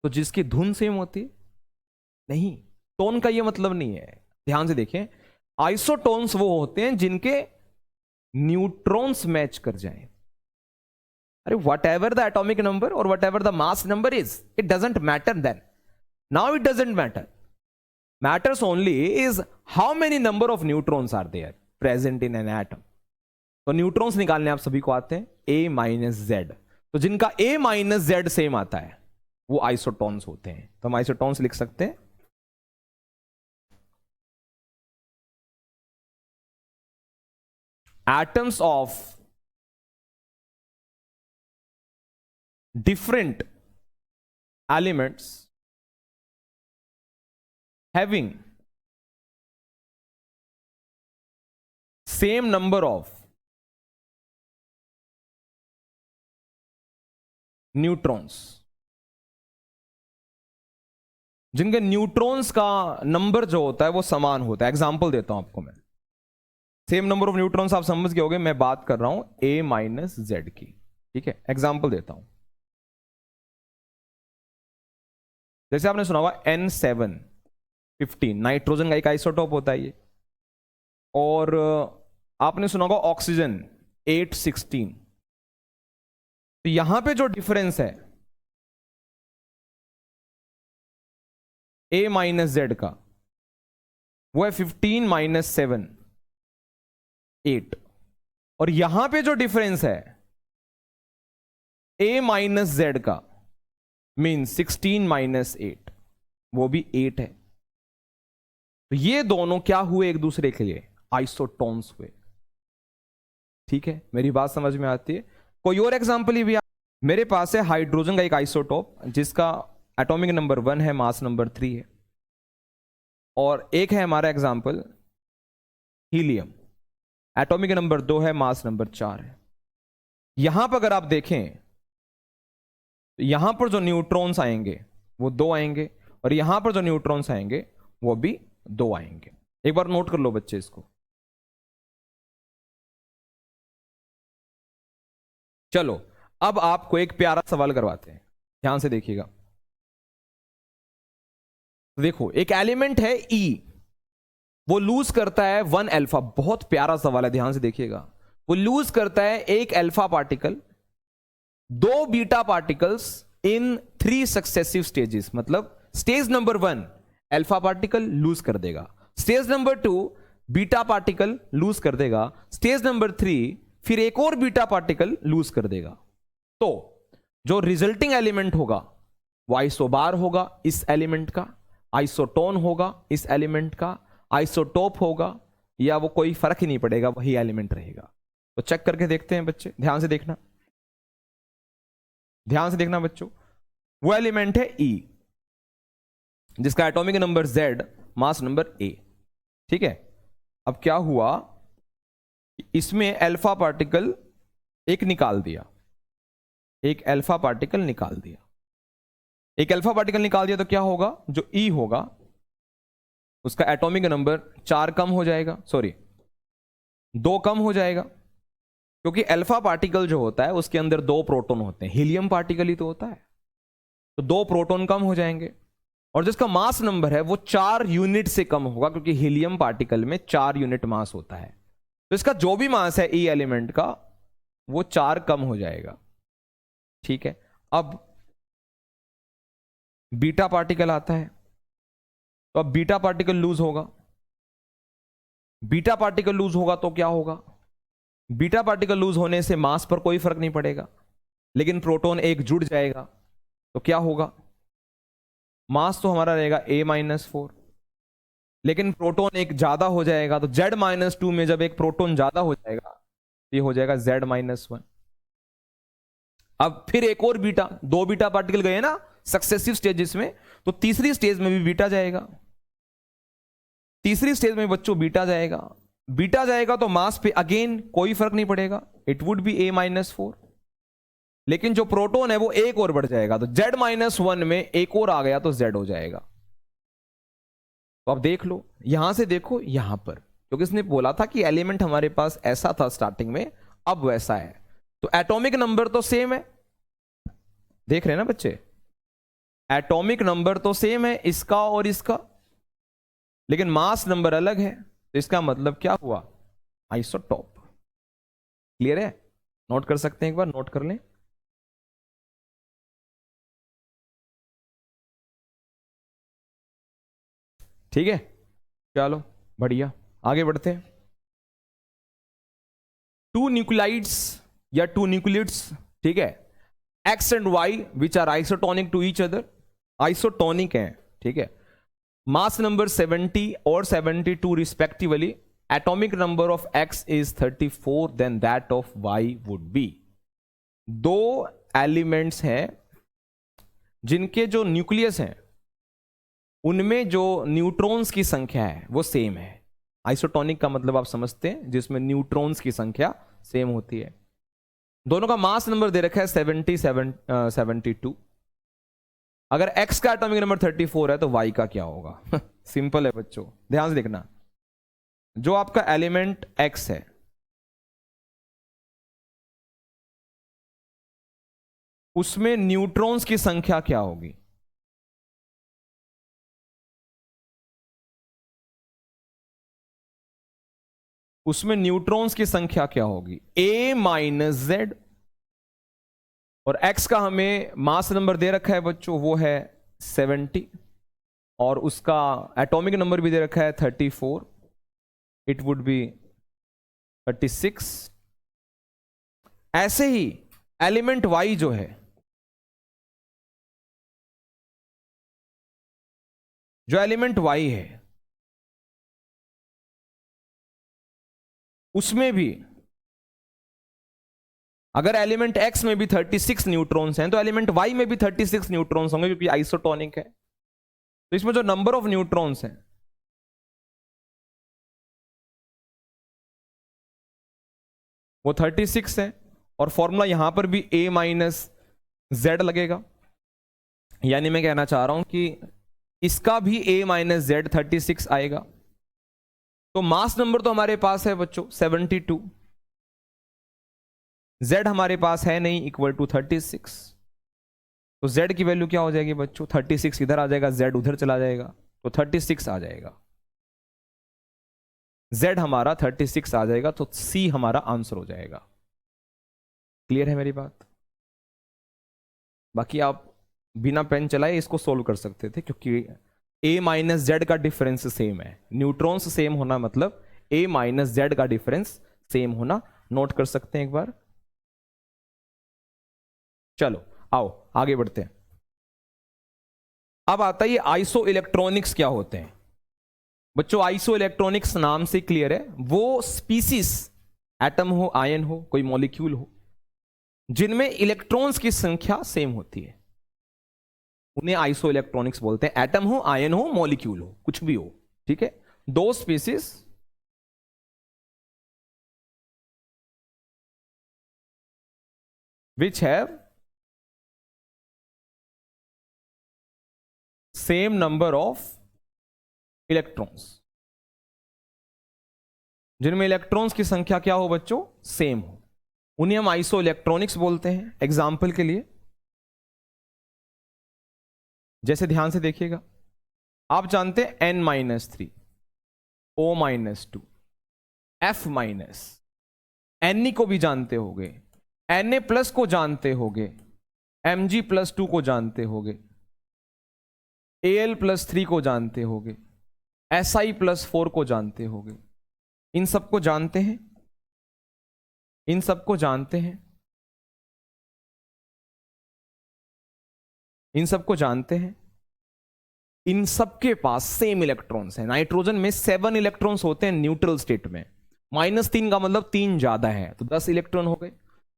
तो जिसकी धुन सेम होती है? नहीं, टोन का ये मतलब नहीं है। ध्यान से देखें, आइसोटोन्स वो होते हैं जिनके न्यूट्रॉन्स मैच कर जाएं। अरे whatever the atomic number और whatever the mass number is, it doesn't matter then. Now it doesn't matter, matters only is how many number of neutrons are there present in an atom। तो neutrons निकालने आप सभी को आते हैं, a minus Z. तो जिनका a minus Z same आता है वो आइसोटोन्स होते हैं। तो हम आइसोटोन्स लिख सकते हैं atoms of different elements having same number of neutrons, जिनके न्यूट्रॉन्स का नंबर जो होता है वो समान होता है। एग्जांपल देता हूं आपको मैं, सेम नंबर ऑफ न्यूट्रॉन्स आप समझ गए होंगे, मैं बात कर रहा हूं a माइनस जेड की। ठीक है, एग्जांपल देता हूं, जैसे आपने सुना होगा N715 नाइट्रोजन का एक आइसोटोप होता है ये, और आपने सुना होगा ऑक्सीजन 816। तो यहां पे जो डिफरेंस है a माइनस जेड का, वो है 15 माइनस 7 8। और यहां पे जो डिफरेंस है a माइनस जेड का मीन 16 माइनस 8, वो भी 8 है। तो ये दोनों क्या हुए एक दूसरे के लिए? आइसोटोन्स हुए। ठीक है, मेरी बात समझ में आती है? कोई और एग्जांपल ही भी मेरे पास है हाइड्रोजन का एक आइसोटोप जिसका एटॉमिक नंबर 1 है, मास नंबर 3 है, और एक है हमारा एग्जांपल हीलियम, एटॉमिक नंबर 2 है, मास नंबर 4 है। यहां पर अगर आप देखें तो यहां पर जो न्यूट्रॉन्स आएंगे वो 2 आएंगे, और यहां पर जो न्यूट्रॉन्स आएंगे वो भी 2 आएंगे। एक बार नोट कर लो बच्चे इसको। चलो अब आपको एक प्यारा सवाल करवाते हैं, ध्यान से देखिएगा। देखो एक एलिमेंट है E, वो लूज करता है 1 अल्फा। बहुत प्यारा सवाल है, ध्यान से देखिएगा। वो लूज करता है एक alpha particle, 2 beta particles in 3 successive stages. मतलब stage number 1 alpha particle lose कर देगा, stage number 2 beta particle lose कर देगा, स्टेज नंबर 3 फिर एक और बीटा पार्टिकल लूज कर देगा। तो जो रिजल्टिंग एलिमेंट होगा वो आइसोबार होगा इस एलिमेंट का, आइसोटोन होगा इस एलिमेंट का, आइसोटोप होगा, या वो कोई फर्क ही नहीं पड़ेगा, वही एलिमेंट रहेगा। तो चेक करके देखते हैं बच्चे, ध्यान से देखना, ध्यान से देखना बच्चों। वो एलिमेंट है E, जिसका atomic number Z, mass number A। ठीक है, अब क्या हुआ, इसमें अल्फा पार्टिकल एक निकाल दिया, एक अल्फा पार्टिकल निकाल दिया, एक अल्फा पार्टिकल निकाल दिया, तो क्या होगा, जो E होगा उसका एटॉमिक नंबर 4 कम हो जाएगा, सॉरी 2 कम हो जाएगा, क्योंकि अल्फा पार्टिकल जो होता है उसके अंदर 2 प्रोटॉन होते हैं, हीलियम पार्टिकल ही तो होता है, तो 2 प्रोटॉन कम हो जाएंगे। और जिसका मास नंबर है वो 4 यूनिट से कम होगा, क्योंकि हीलियम पार्टिकल में 4 यूनिट मास होता है। तो इसका जो भी मास है E एलिमेंट का वो 4 कम हो जाएगा। ठीक है, अब बीटा पार्टिकल आता है, तो अब बीटा पार्टिकल लूज होगा, बीटा पार्टिकल लूज होगा तो क्या होगा, बीटा पार्टिकल लूज होने से मास पर कोई फर्क नहीं पड़ेगा, लेकिन प्रोटॉन एक जुड़ जाएगा, तो क्या होगा, मास तो हमारा रहेगा A-4, लेकिन प्रोटॉन एक ज्यादा हो जाएगा, तो Z-2 में जब एक प्रोटॉन ज्यादा हो जाएगा ये हो जाएगा Z-1। अब फिर एक और बीटा, 2 बीटा पार्टिकल गए ना सक्सेसिव स्टेजेस में, तो तीसरी स्टेज में भी बीटा जाएगा, तीसरी स्टेज में बच्चों बीटा जाएगा, बीटा जाएगा तो मास पे अगेन कोई फर्क नहीं पड़ेगा, इट वुड बी A-4, लेकिन जो प्रोटॉन है वो एक और बढ़ जाएगा, तो Z-1 में एक और आ गया तो Z हो जाएगा। तो अब देख लो, यहां से देखो यहां पर, क्योंकि इसने बोला था कि एलिमेंट हमारे पास ऐसा था स्टार्टिंग में, अब वैसा है, तो एटॉमिक नंबर तो सेम है, देख रहे हैं ना बच्चे, एटॉमिक नंबर तो सेम है इसका और इसका, लेकिन मास नंबर अलग है, तो इसका मतलब क्या हुआ, आइसोटॉप। क्लियर है? नोट कर सकते हैं, एक बार नोट कर लें। ठीक है, चलो बढ़िया, आगे बढ़ते हैं। टू न्यूक्लियाइड्स या टू न्यूक्लियट्स, ठीक है, X and Y which are isotonic to each other, isotonic हैं, ठीक है, मास नंबर 70 और 72 respectively, atomic number of x is 34, then that of y would be। दो एलिमेंट्स हैं जिनके जो न्यूक्लियस हैं उनमें जो न्यूट्रॉन्स की संख्या है वो सेम है। आइसोटोनिक का मतलब आप समझते हैं, जिसमें न्यूट्रॉन्स की संख्या सेम होती है। दोनों का मास नंबर दे रखा है 72। अगर x का एटॉमिक नंबर 34 है तो y का क्या होगा? सिंपल है बच्चों, ध्यान से देखना। जो आपका एलिमेंट x है उसमें न्यूट्रॉन्स की संख्या क्या होगी? उसमें न्यूट्रॉन्स की संख्या क्या होगी? a minus Z. और x का हमें मास नंबर दे रखा है बच्चों, वो है 70, और उसका एटॉमिक नंबर भी दे रखा है 34, इट वुड बी 36। ऐसे ही एलिमेंट y जो है, जो एलिमेंट y है उसमें भी अगर एलिमेंट x में भी 36 न्यूट्रॉन्स हैं तो एलिमेंट y में भी 36 न्यूट्रॉन्स होंगे, क्योंकि आइसोटोनिक है। तो इसमें जो नंबर ऑफ न्यूट्रॉन्स हैं वो 36 है, और फॉर्मूला यहां पर भी a माइनस जेड लगेगा। यानी मैं कहना चाह रहा हूं कि इसका भी a माइनस जेड 36 आएगा। तो मास नंबर तो हमारे पास है बच्चों 72, z हमारे पास है नहीं, इक्वल टू 36। तो z की वैल्यू क्या हो जाएगी बच्चों? 36 इधर आ जाएगा, z उधर चला जाएगा, तो 36 आ जाएगा। z हमारा 36 आ जाएगा, तो c हमारा आंसर हो जाएगा। क्लियर है मेरी बात? बाकी आप बिना पेन चलाए इसको सोल्व कर सकते थे, क्योंकि a माइनस जेड का डिफरेंस सेम है। न्यूट्रॉन्स सेम होना मतलब a माइनस जेड का डिफरेंस सेम होना। नोट कर सकते हैं एक बार। चलो आओ आगे बढ़ते हैं। अब आता है ये आइसो इलेक्ट्रॉनिक्स क्या होते हैं बच्चों। आइसो इलेक्ट्रॉनिक्स नाम से क्लियर है, वो स्पीसीज, एटम हो, आयन हो, कोई मॉलिक्यूल हो, जिनमें इलेक्ट्रॉन्स की संख्या सेम होती है, उन्हें आइसो इलेक्ट्रॉनिक्स बोलते हैं। एटम हो, आयन हो, मॉलिक्यूल हो, कुछ भी हो, ठीक है। दो species which have same number of electrons, जिनमें इलेक्ट्रॉन्स की संख्या क्या हो बच्चों? सेम हो, उन्हें हम आइसो इलेक्ट्रॉनिक्स बोलते हैं। एग्जाम्पल के लिए जैसे ध्यान से देखिएगा, आप जानते हैं N-3, O-2, F-, Ne को भी जानते होंगे, Na+ को जानते होंगे, Mg+2 को जानते होंगे, Al+3 को जानते होंगे, Si+4 को जानते होंगे। इन सबको जानते हैं, इन सबको जानते हैं, इन सबको जानते हैं। इन सबके पास सेम इलेक्ट्रॉन्स हैं। नाइट्रोजन में 7 इलेक्ट्रॉन्स होते हैं न्यूट्रल स्टेट में, -3 का मतलब 3 ज्यादा है, तो 10 इलेक्ट्रॉन हो गए।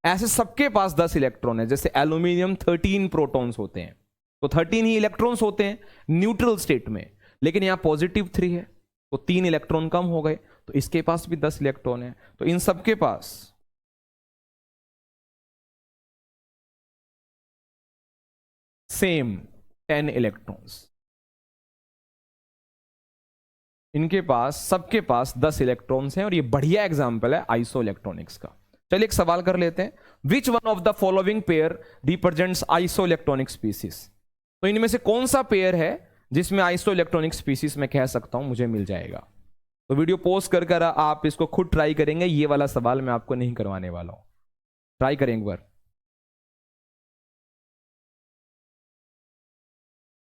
ऐसे सबके पास 10 इलेक्ट्रॉन है। जैसे एल्यूमिनियम 13 प्रोटॉन्स होते हैं, तो 13 ही इलेक्ट्रॉन्स होते हैं न्यूट्रल स्टेट में, लेकिन यहां +3 है, तो 3 इलेक्ट्रॉन कम हो गए, तो इसके पास भी 10 इलेक्ट्रॉन है। तो इन सबके पास सेम 10 इलेक्ट्रॉन्स, इनके पास सबके पास 10 इलेक्ट्रॉन्स हैं, और ये बढ़िया एग्जांपल है आइसो इलेक्ट्रॉनिक्स का। चलिए एक सवाल कर लेते हैं, which one of the following pair represents iso electronic species. तो इनमें से कौन सा पेयर है जिसमें आइसो इलेक्ट्रॉनिक स्पीसीज में कह सकता हूं मुझे मिल जाएगा? तो वीडियो पोस्ट कर आप इसको खुद ट्राई करेंगे, ये वाला सवाल मैं आपको नहीं करवाने वाला हूं। ट्राई करें एक बार,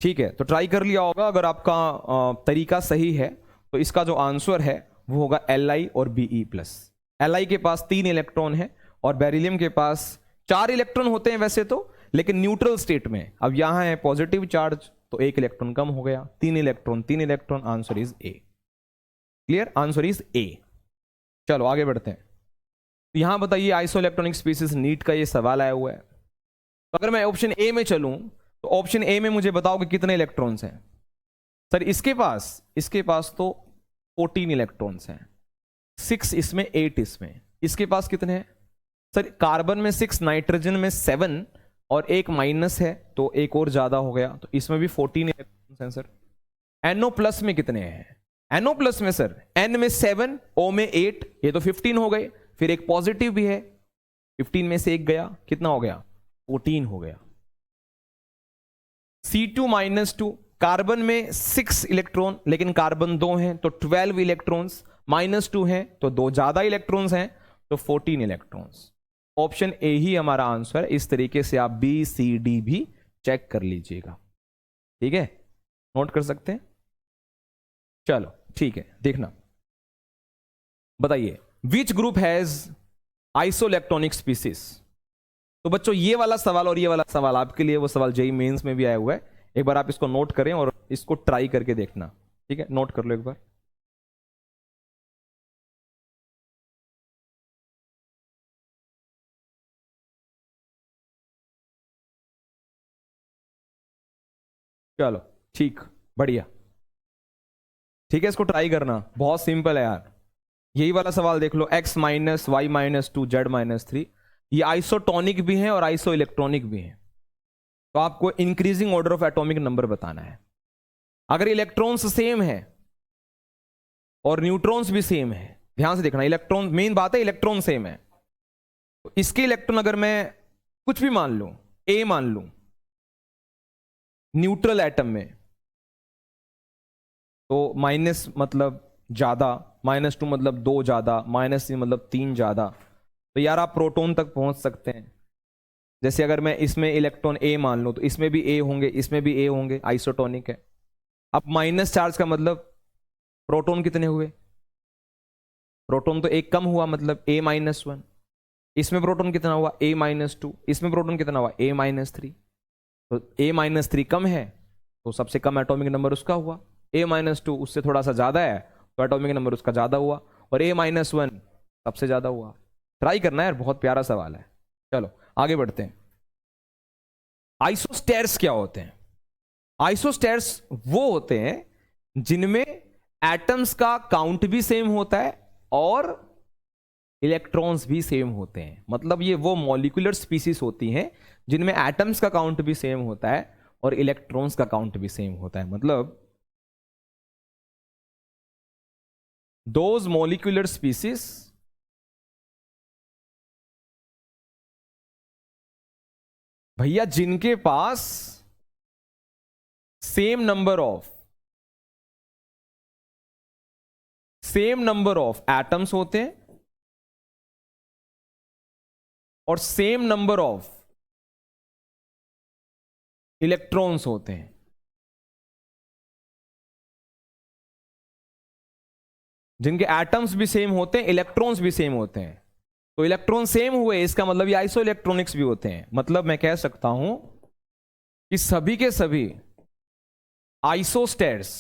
ठीक है? तो ट्राई कर लिया होगा। अगर आपका तरीका सही है तो इसका जो आंसर है वो होगा Li और Be प्लस। Li के पास 3 इलेक्ट्रॉन है और बेरिलियम के पास 4 इलेक्ट्रॉन होते हैं वैसे तो, लेकिन न्यूट्रल स्टेट में। अब यहां है पॉजिटिव चार्ज तो 1 इलेक्ट्रॉन कम हो गया, 3 electron 3 electron, answer is a. Clear? Answer is a. चलो आगे बढ़ते हैं। यहां बताइए आइसो इलेक्ट्रॉनिक स्पीसीज नीट का ये सवाल आया हुआ है। तो अगर मैं ऑप्शन ए में चलूं तो ऑप्शन ए में मुझे बताओ कि कितने इलेक्ट्रॉन्स हैं? सर इसके पास तो 14 इलेक्ट्रॉन्स हैं, 6 इसमें 8 इसमें। इसके पास कितने हैं? सर कार्बन में 6, नाइट्रोजन में 7 और एक माइनस है तो एक और ज्यादा हो गया, तो इसमें भी 14 इलेक्ट्रॉन्स हैं। सर NO प्लस में कितने हैं? NO प्लस में सर N में 7, O में 8, ये तो 15 हो गए। फिर एक पॉजिटिव भी है, 15 में से एक गया, कितना हो गया? 14 हो गया। C2-2, कार्बन में 6 इलेक्ट्रॉन लेकिन कार्बन 2 हैं तो 12 इलेक्ट्रॉन्स, -2 हैं तो 2 ज्यादा इलेक्ट्रॉन्स हैं तो 14 इलेक्ट्रॉन्स। ऑप्शन ए ही हमारा आंसर। इस तरीके से आप बी सी डी भी चेक कर लीजिएगा, ठीक है? नोट कर सकते हैं। चलो ठीक है, देखना बताइए which group has isoelectronic species. तो बच्चों ये वाला सवाल और ये वाला सवाल आपके लिए, वो सवाल जेईई मेंस में भी आया हुआ है। एक बार आप इसको नोट करें और इसको ट्राई करके देखना, ठीक है? नोट कर लो एक बार। चलो ठीक, बढ़िया, ठीक है? इसको ट्राई करना, बहुत सिंपल है यार। यही वाला सवाल देख लो, x-y-2 z-3, ये आइसोटोनिक भी है और आइसो इलेक्ट्रॉनिक भी है। तो आपको increasing order of atomic number बताना है। अगर इलेक्ट्रॉन्स सेम है और न्यूट्रॉन्स भी सेम है, ध्यान से देखना, इलेक्ट्रॉन मेन बात है, इलेक्ट्रॉन सेम है। तो इसके इलेक्ट्रॉन अगर मैं कुछ भी मान लूं, ए मान लूं न्यूट्रल एटम में, तो माइनस मतलब ज्यादा, -2 मतलब 2 ज्यादा, -3 मतलब 3 ज्यादा। तो यार आप प्रोटॉन तक पहुंच सकते हैं। जैसे अगर मैं इसमें इलेक्ट्रॉन ए मान लूं तो इसमें भी ए होंगे, इसमें भी ए होंगे, आइसोटोनिक है। अब माइनस चार्ज का मतलब प्रोटॉन कितने हुए? प्रोटॉन तो एक कम हुआ, मतलब A-1। इसमें प्रोटॉन कितना हुआ? A-2। इसमें प्रोटॉन कितना हुआ? A-3। तो A-3 कम है तो सबसे कम एटॉमिक नंबर उसका हुआ। A-2 उससे थोड़ा सा ज्यादा है तो एटॉमिक नंबर उसका ज्यादा हुआ, और A-1 सबसे ज्यादा हुआ। ट्राई करना है यार, बहुत प्यारा सवाल है। चलो आगे बढ़ते हैं। आइसोस्टेर्स क्या होते हैं? आइसोस्टेर्स वो होते हैं जिनमें एटम्स का काउंट भी सेम होता है और इलेक्ट्रॉन्स भी सेम होते हैं। मतलब ये वो मॉलिक्यूलर स्पीसीज होती हैं जिनमें एटम्स का काउंट भी सेम होता है और इलेक्ट्रॉन्स का काउंट भी सेम होता है। मतलब दोज मॉलिक्यूलर स्पीसीज भैया जिनके पास सेम नंबर ऑफ एटम्स होते हैं और सेम नंबर ऑफ इलेक्ट्रॉन्स होते हैं। जिनके एटम्स भी सेम होते हैं, इलेक्ट्रॉन्स भी सेम होते हैं। तो इलेक्ट्रॉन सेम हुए इसका मतलब ये आइसो इलेक्ट्रॉनिक्स भी होते हैं। मतलब मैं कह सकता हूं कि सभी के सभी आइसोस्टेर्स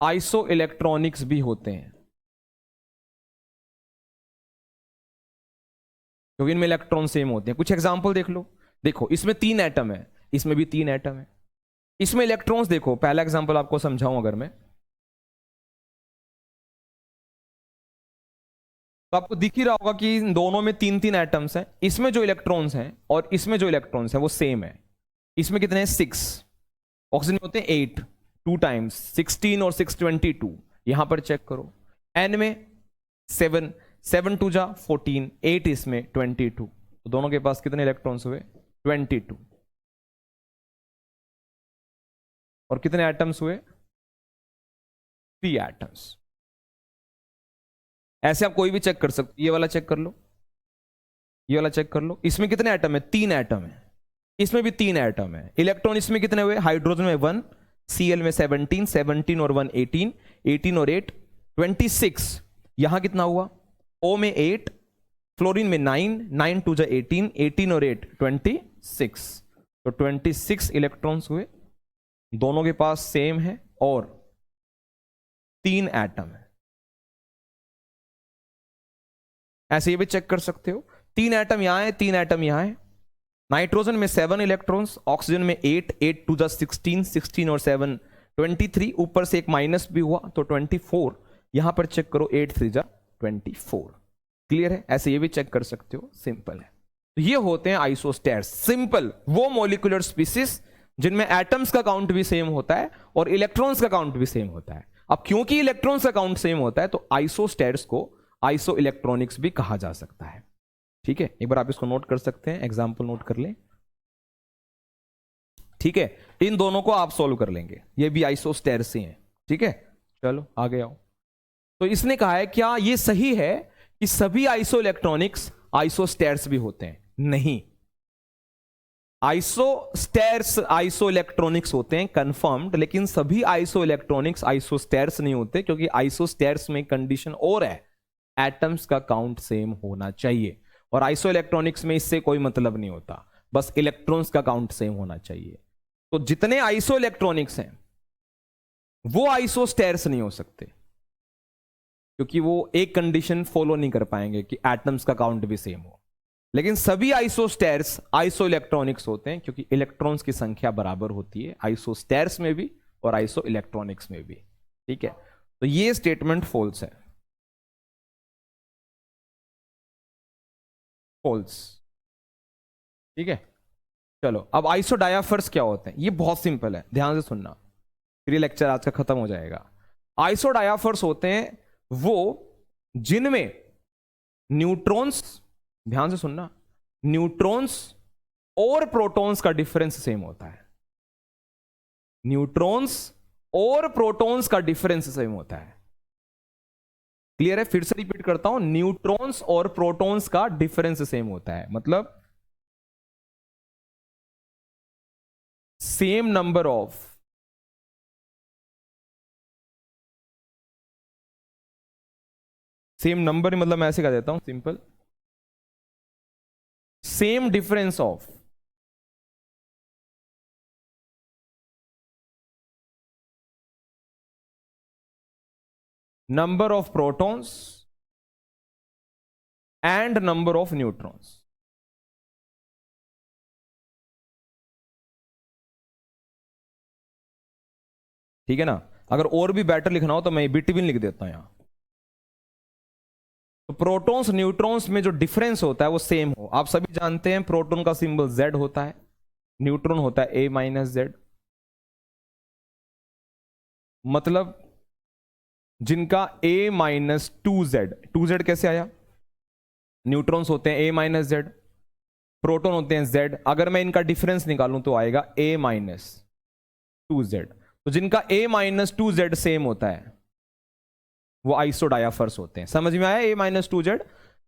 आइसो इलेक्ट्रॉनिक्स भी होते हैं, क्योंकि इनमें इलेक्ट्रॉन सेम होते हैं। कुछ एग्जांपल देख लो। देखो इसमें 3 एटम है, इसमें भी 3 एटम है। इसमें इलेक्ट्रॉन्स देखो, पहला एग्जांपल आपको समझाऊं अगर मैं, तो आपको दिख ही रहा होगा कि इन दोनों में 3-3 एटम्स हैं। इसमें जो इलेक्ट्रॉन्स हैं और इसमें जो इलेक्ट्रॉन्स हैं वो सेम है। इसमें कितने हैं? 6। ऑक्सीजन में होते हैं 8, 2 टाइम्स 16 और 6 22। यहां पर चेक करो। एन में 7, 7 2 जा 14, 8 इसमें 22। तो दोनों के पास कितने इलेक्ट्रॉन्स हुए? 22। और कितने एटम्स हुए? 3 एटम्स। ऐसे आप कोई भी चेक कर सकते, ये वाला चेक कर लो, ये वाला चेक कर लो, इसमें कितने एटम है? 3 एटम है, इसमें भी 3 एटम है। इलेक्ट्रॉन इसमें कितने हुए? हाइड्रोजन में 1, Cl में 17, 17 और 1 18, 18 और 8 26। यहां कितना हुआ? O में 8, फ्लोरीन में 9, 9 टू जा 18, 18 और 8 26। तो 26 इलेक्ट्रॉन्स हुए, दोनों के पास सेम है और 3 एटम है। ऐसे ये भी चेक कर सकते हो, 3 एटम यहां है, 3 एटम यहां है। नाइट्रोजन में 7 इलेक्ट्रॉन्स, ऑक्सीजन में 8, 8 टू जा 16, 16 और 7 23, ऊपर से एक माइनस भी हुआ तो 24। यहां पर चेक करो, 8 3 जा 24। क्लियर है? ऐसे ये भी चेक कर सकते हो, सिंपल है। तो ये होते हैं आइसोस्टेर्स, सिंपल वो मॉलिक्यूलर स्पीसीज जिनमें एटम्स का काउंट भी सेम होता है और इलेक्ट्रॉन्स का काउंट भी सेम होता है। अब क्योंकि इलेक्ट्रॉन्स का काउंट सेम होता है तो आइसोस्टेर्स को आइसो इलेक्ट्रॉनिक्स भी कहा जा सकता है। ठीक है, एक बार आप इसको नोट कर सकते हैं, एग्जाम्पल नोट कर लें। ठीक है, इन दोनों को आप सॉल्व कर लेंगे, ये भी आइसोस्टेर्स ही हैं। ठीक है, चलो आगे आओ। तो इसने कहा है क्या ये सही है कि सभी आइसो इलेक्ट्रॉनिक्स आइसोस्टेर्स भी होते हैं? नहीं, आइसोस्टेर्स आइसो इलेक्ट्रॉनिक्स होते हैं कंफर्म्ड, लेकिन सभी आइसो इलेक्ट्रॉनिक्स आइसोस्टेर्स नहीं होते, क्योंकि आइसोस्टेर्स में कंडीशन और है, एटम्स का काउंट सेम होना चाहिए, और आइसो इलेक्ट्रॉनिक्स में इससे कोई मतलब नहीं होता, बस इलेक्ट्रॉन्स का काउंट सेम होना चाहिए। तो जितने आइसो इलेक्ट्रॉनिक्स हैं वो आइसोस्टेर्स नहीं हो सकते, क्योंकि वो एक कंडीशन फॉलो नहीं कर पाएंगे कि एटम्स का काउंट भी सेम हो। लेकिन सभी आइसोस्टेर्स आइसो इलेक्ट्रॉनिक्स होते हैं, क्योंकि इलेक्ट्रॉन्स की संख्या बराबर होती है आइसोस्टेर्स में भी और आइसो इलेक्ट्रॉनिक्स में भी। ठीक है, तो ये स्टेटमेंट फॉल्स है, फॉल्स। ठीक है, चलो अब आइसो डायाफर्स क्या होते हैं, ये बहुत सिंपल है, ध्यान से सुनना, फिर ये लेक्चर आज का खत्म हो जाएगा। आइसो डायाफर्स होते हैं वो जिनमें न्यूट्रॉन्स, ध्यान से सुनना, न्यूट्रॉन्स और प्रोटॉन्स का डिफरेंस सेम होता है। न्यूट्रॉन्स और प्रोटॉन्स का डिफरेंस सेम होता है। क्लियर है? फिर से रिपीट करता हूं, न्यूट्रॉन्स और प्रोटॉन्स का डिफरेंस सेम होता है, मतलब same number of same number, मतलब मैं ऐसे कह देता हूं simple, same difference of number of protons and number of neutrons। ठीक है ना? अगर और भी बेटर लिखना हो तो मैं बिटवीन लिख देता हूं यहां। तो प्रोटॉन्स न्यूट्रॉन्स में जो डिफरेंस होता है वो सेम हो। आप सभी जानते हैं प्रोटॉन का सिंबल Z होता है, न्यूट्रॉन होता है A-Z। मतलब जिनका A-2Z, 2Z कैसे आया? न्यूट्रॉन्स होते हैं A-Z, प्रोटॉन होते हैं Z। अगर मैं इनका डिफरेंस निकालूं तो आएगा A-2Z। तो जिनका A-2Z सेम होता है वो आइसो डायाफर्स होते हैं। समझ में आया? A-2Z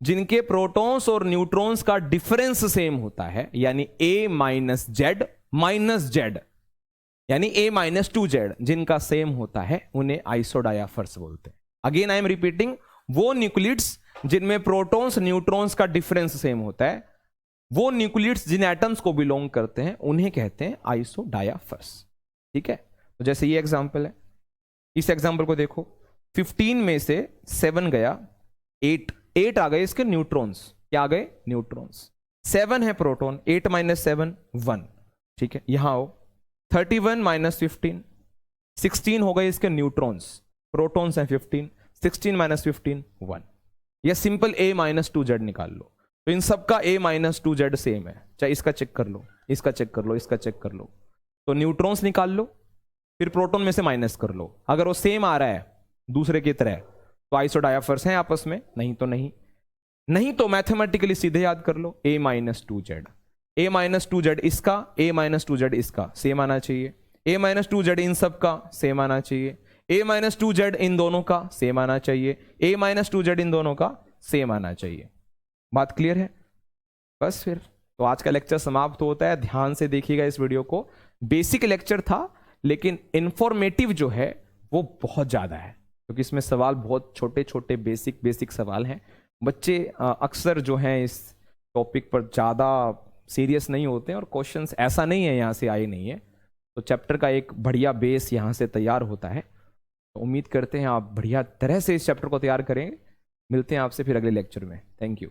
जिनके प्रोटॉन्स और न्यूट्रॉन्स का डिफरेंस सेम होता है, यानी A-Z यानी A-2Z जिनका सेम होता है, उन्हें आइसो डायाफर्स बोलते हैं। अगेन आई एम रिपीटिंग, वो न्यूक्लिड्स जिनमें प्रोटॉन्स न्यूट्रॉन्स का डिफरेंस सेम होता है, वो न्यूक्लिड्स जिन एटम्स को बिलोंग करते हैं, उन्हें कहते हैं आइसो डायाफर्स। ठीक है, तो जैसे ये एग्जांपल है, इस एग्जांपल को देखो, 15 में से 7 गया, 8 आ गए इसके न्यूट्रॉन्स। क्या आ गए? न्यूट्रॉन्स। 7 है प्रोटॉन, 8 - 7 1। ठीक है, यहां आओ, 31 - 15 16 हो गए इसके न्यूट्रॉन्स, प्रोटॉन्स हैं 15, 16 - 15 1। यह सिंपल A-2Z निकाल लो। तो इन सब का A-2Z सेम है, चाहे इसका चेक कर लो, इसका चेक कर लो, इसका चेक कर लो। तो न्यूट्रॉन्स निकाल लो, फिर प्रोटॉन में से माइनस कर लो। अगर वो सेम आ रहा है दूसरे की तरह तो आइसो डायाफर्स हैं आपस में, नहीं तो नहीं। नहीं तो मैथमेटिकली सीधे याद कर लो, A-2Z, A-2Z इसका, A-2Z इसका सेम आना चाहिए। a माइनस टू जेड इन सब का सेम आना चाहिए, a माइनस टू जेड इन दोनों का सेम आना चाहिए, a माइनस टू जेड इन दोनों का सेम आना चाहिए। बात क्लियर है? बस फिर तो आज का लेक्चर समाप्त होता है। ध्यान से देखिएगा इस वीडियो को। बेसिक लेक्चर था लेकिन इंफॉर्मेटिव जो है वो बहुत ज़्यादा है, क्योंकि इसमें सवाल बहुत छोटे छोटे बेसिक सवाल हैं। बच्चे अक्सर जो हैं इस टॉपिक पर ज़्यादा सीरियस नहीं होते हैं और क्वेश्चंस ऐसा नहीं है यहाँ से आए नहीं है, तो चैप्टर का एक बढ़िया बेस यहाँ से तैयार होता है। तो उम्मीद करते हैं आप बढ़िया तरह से इस चैप्टर को तैयार करेंगे। मिलते हैं आपसे फिर अगले लेक्चर में। Thank you.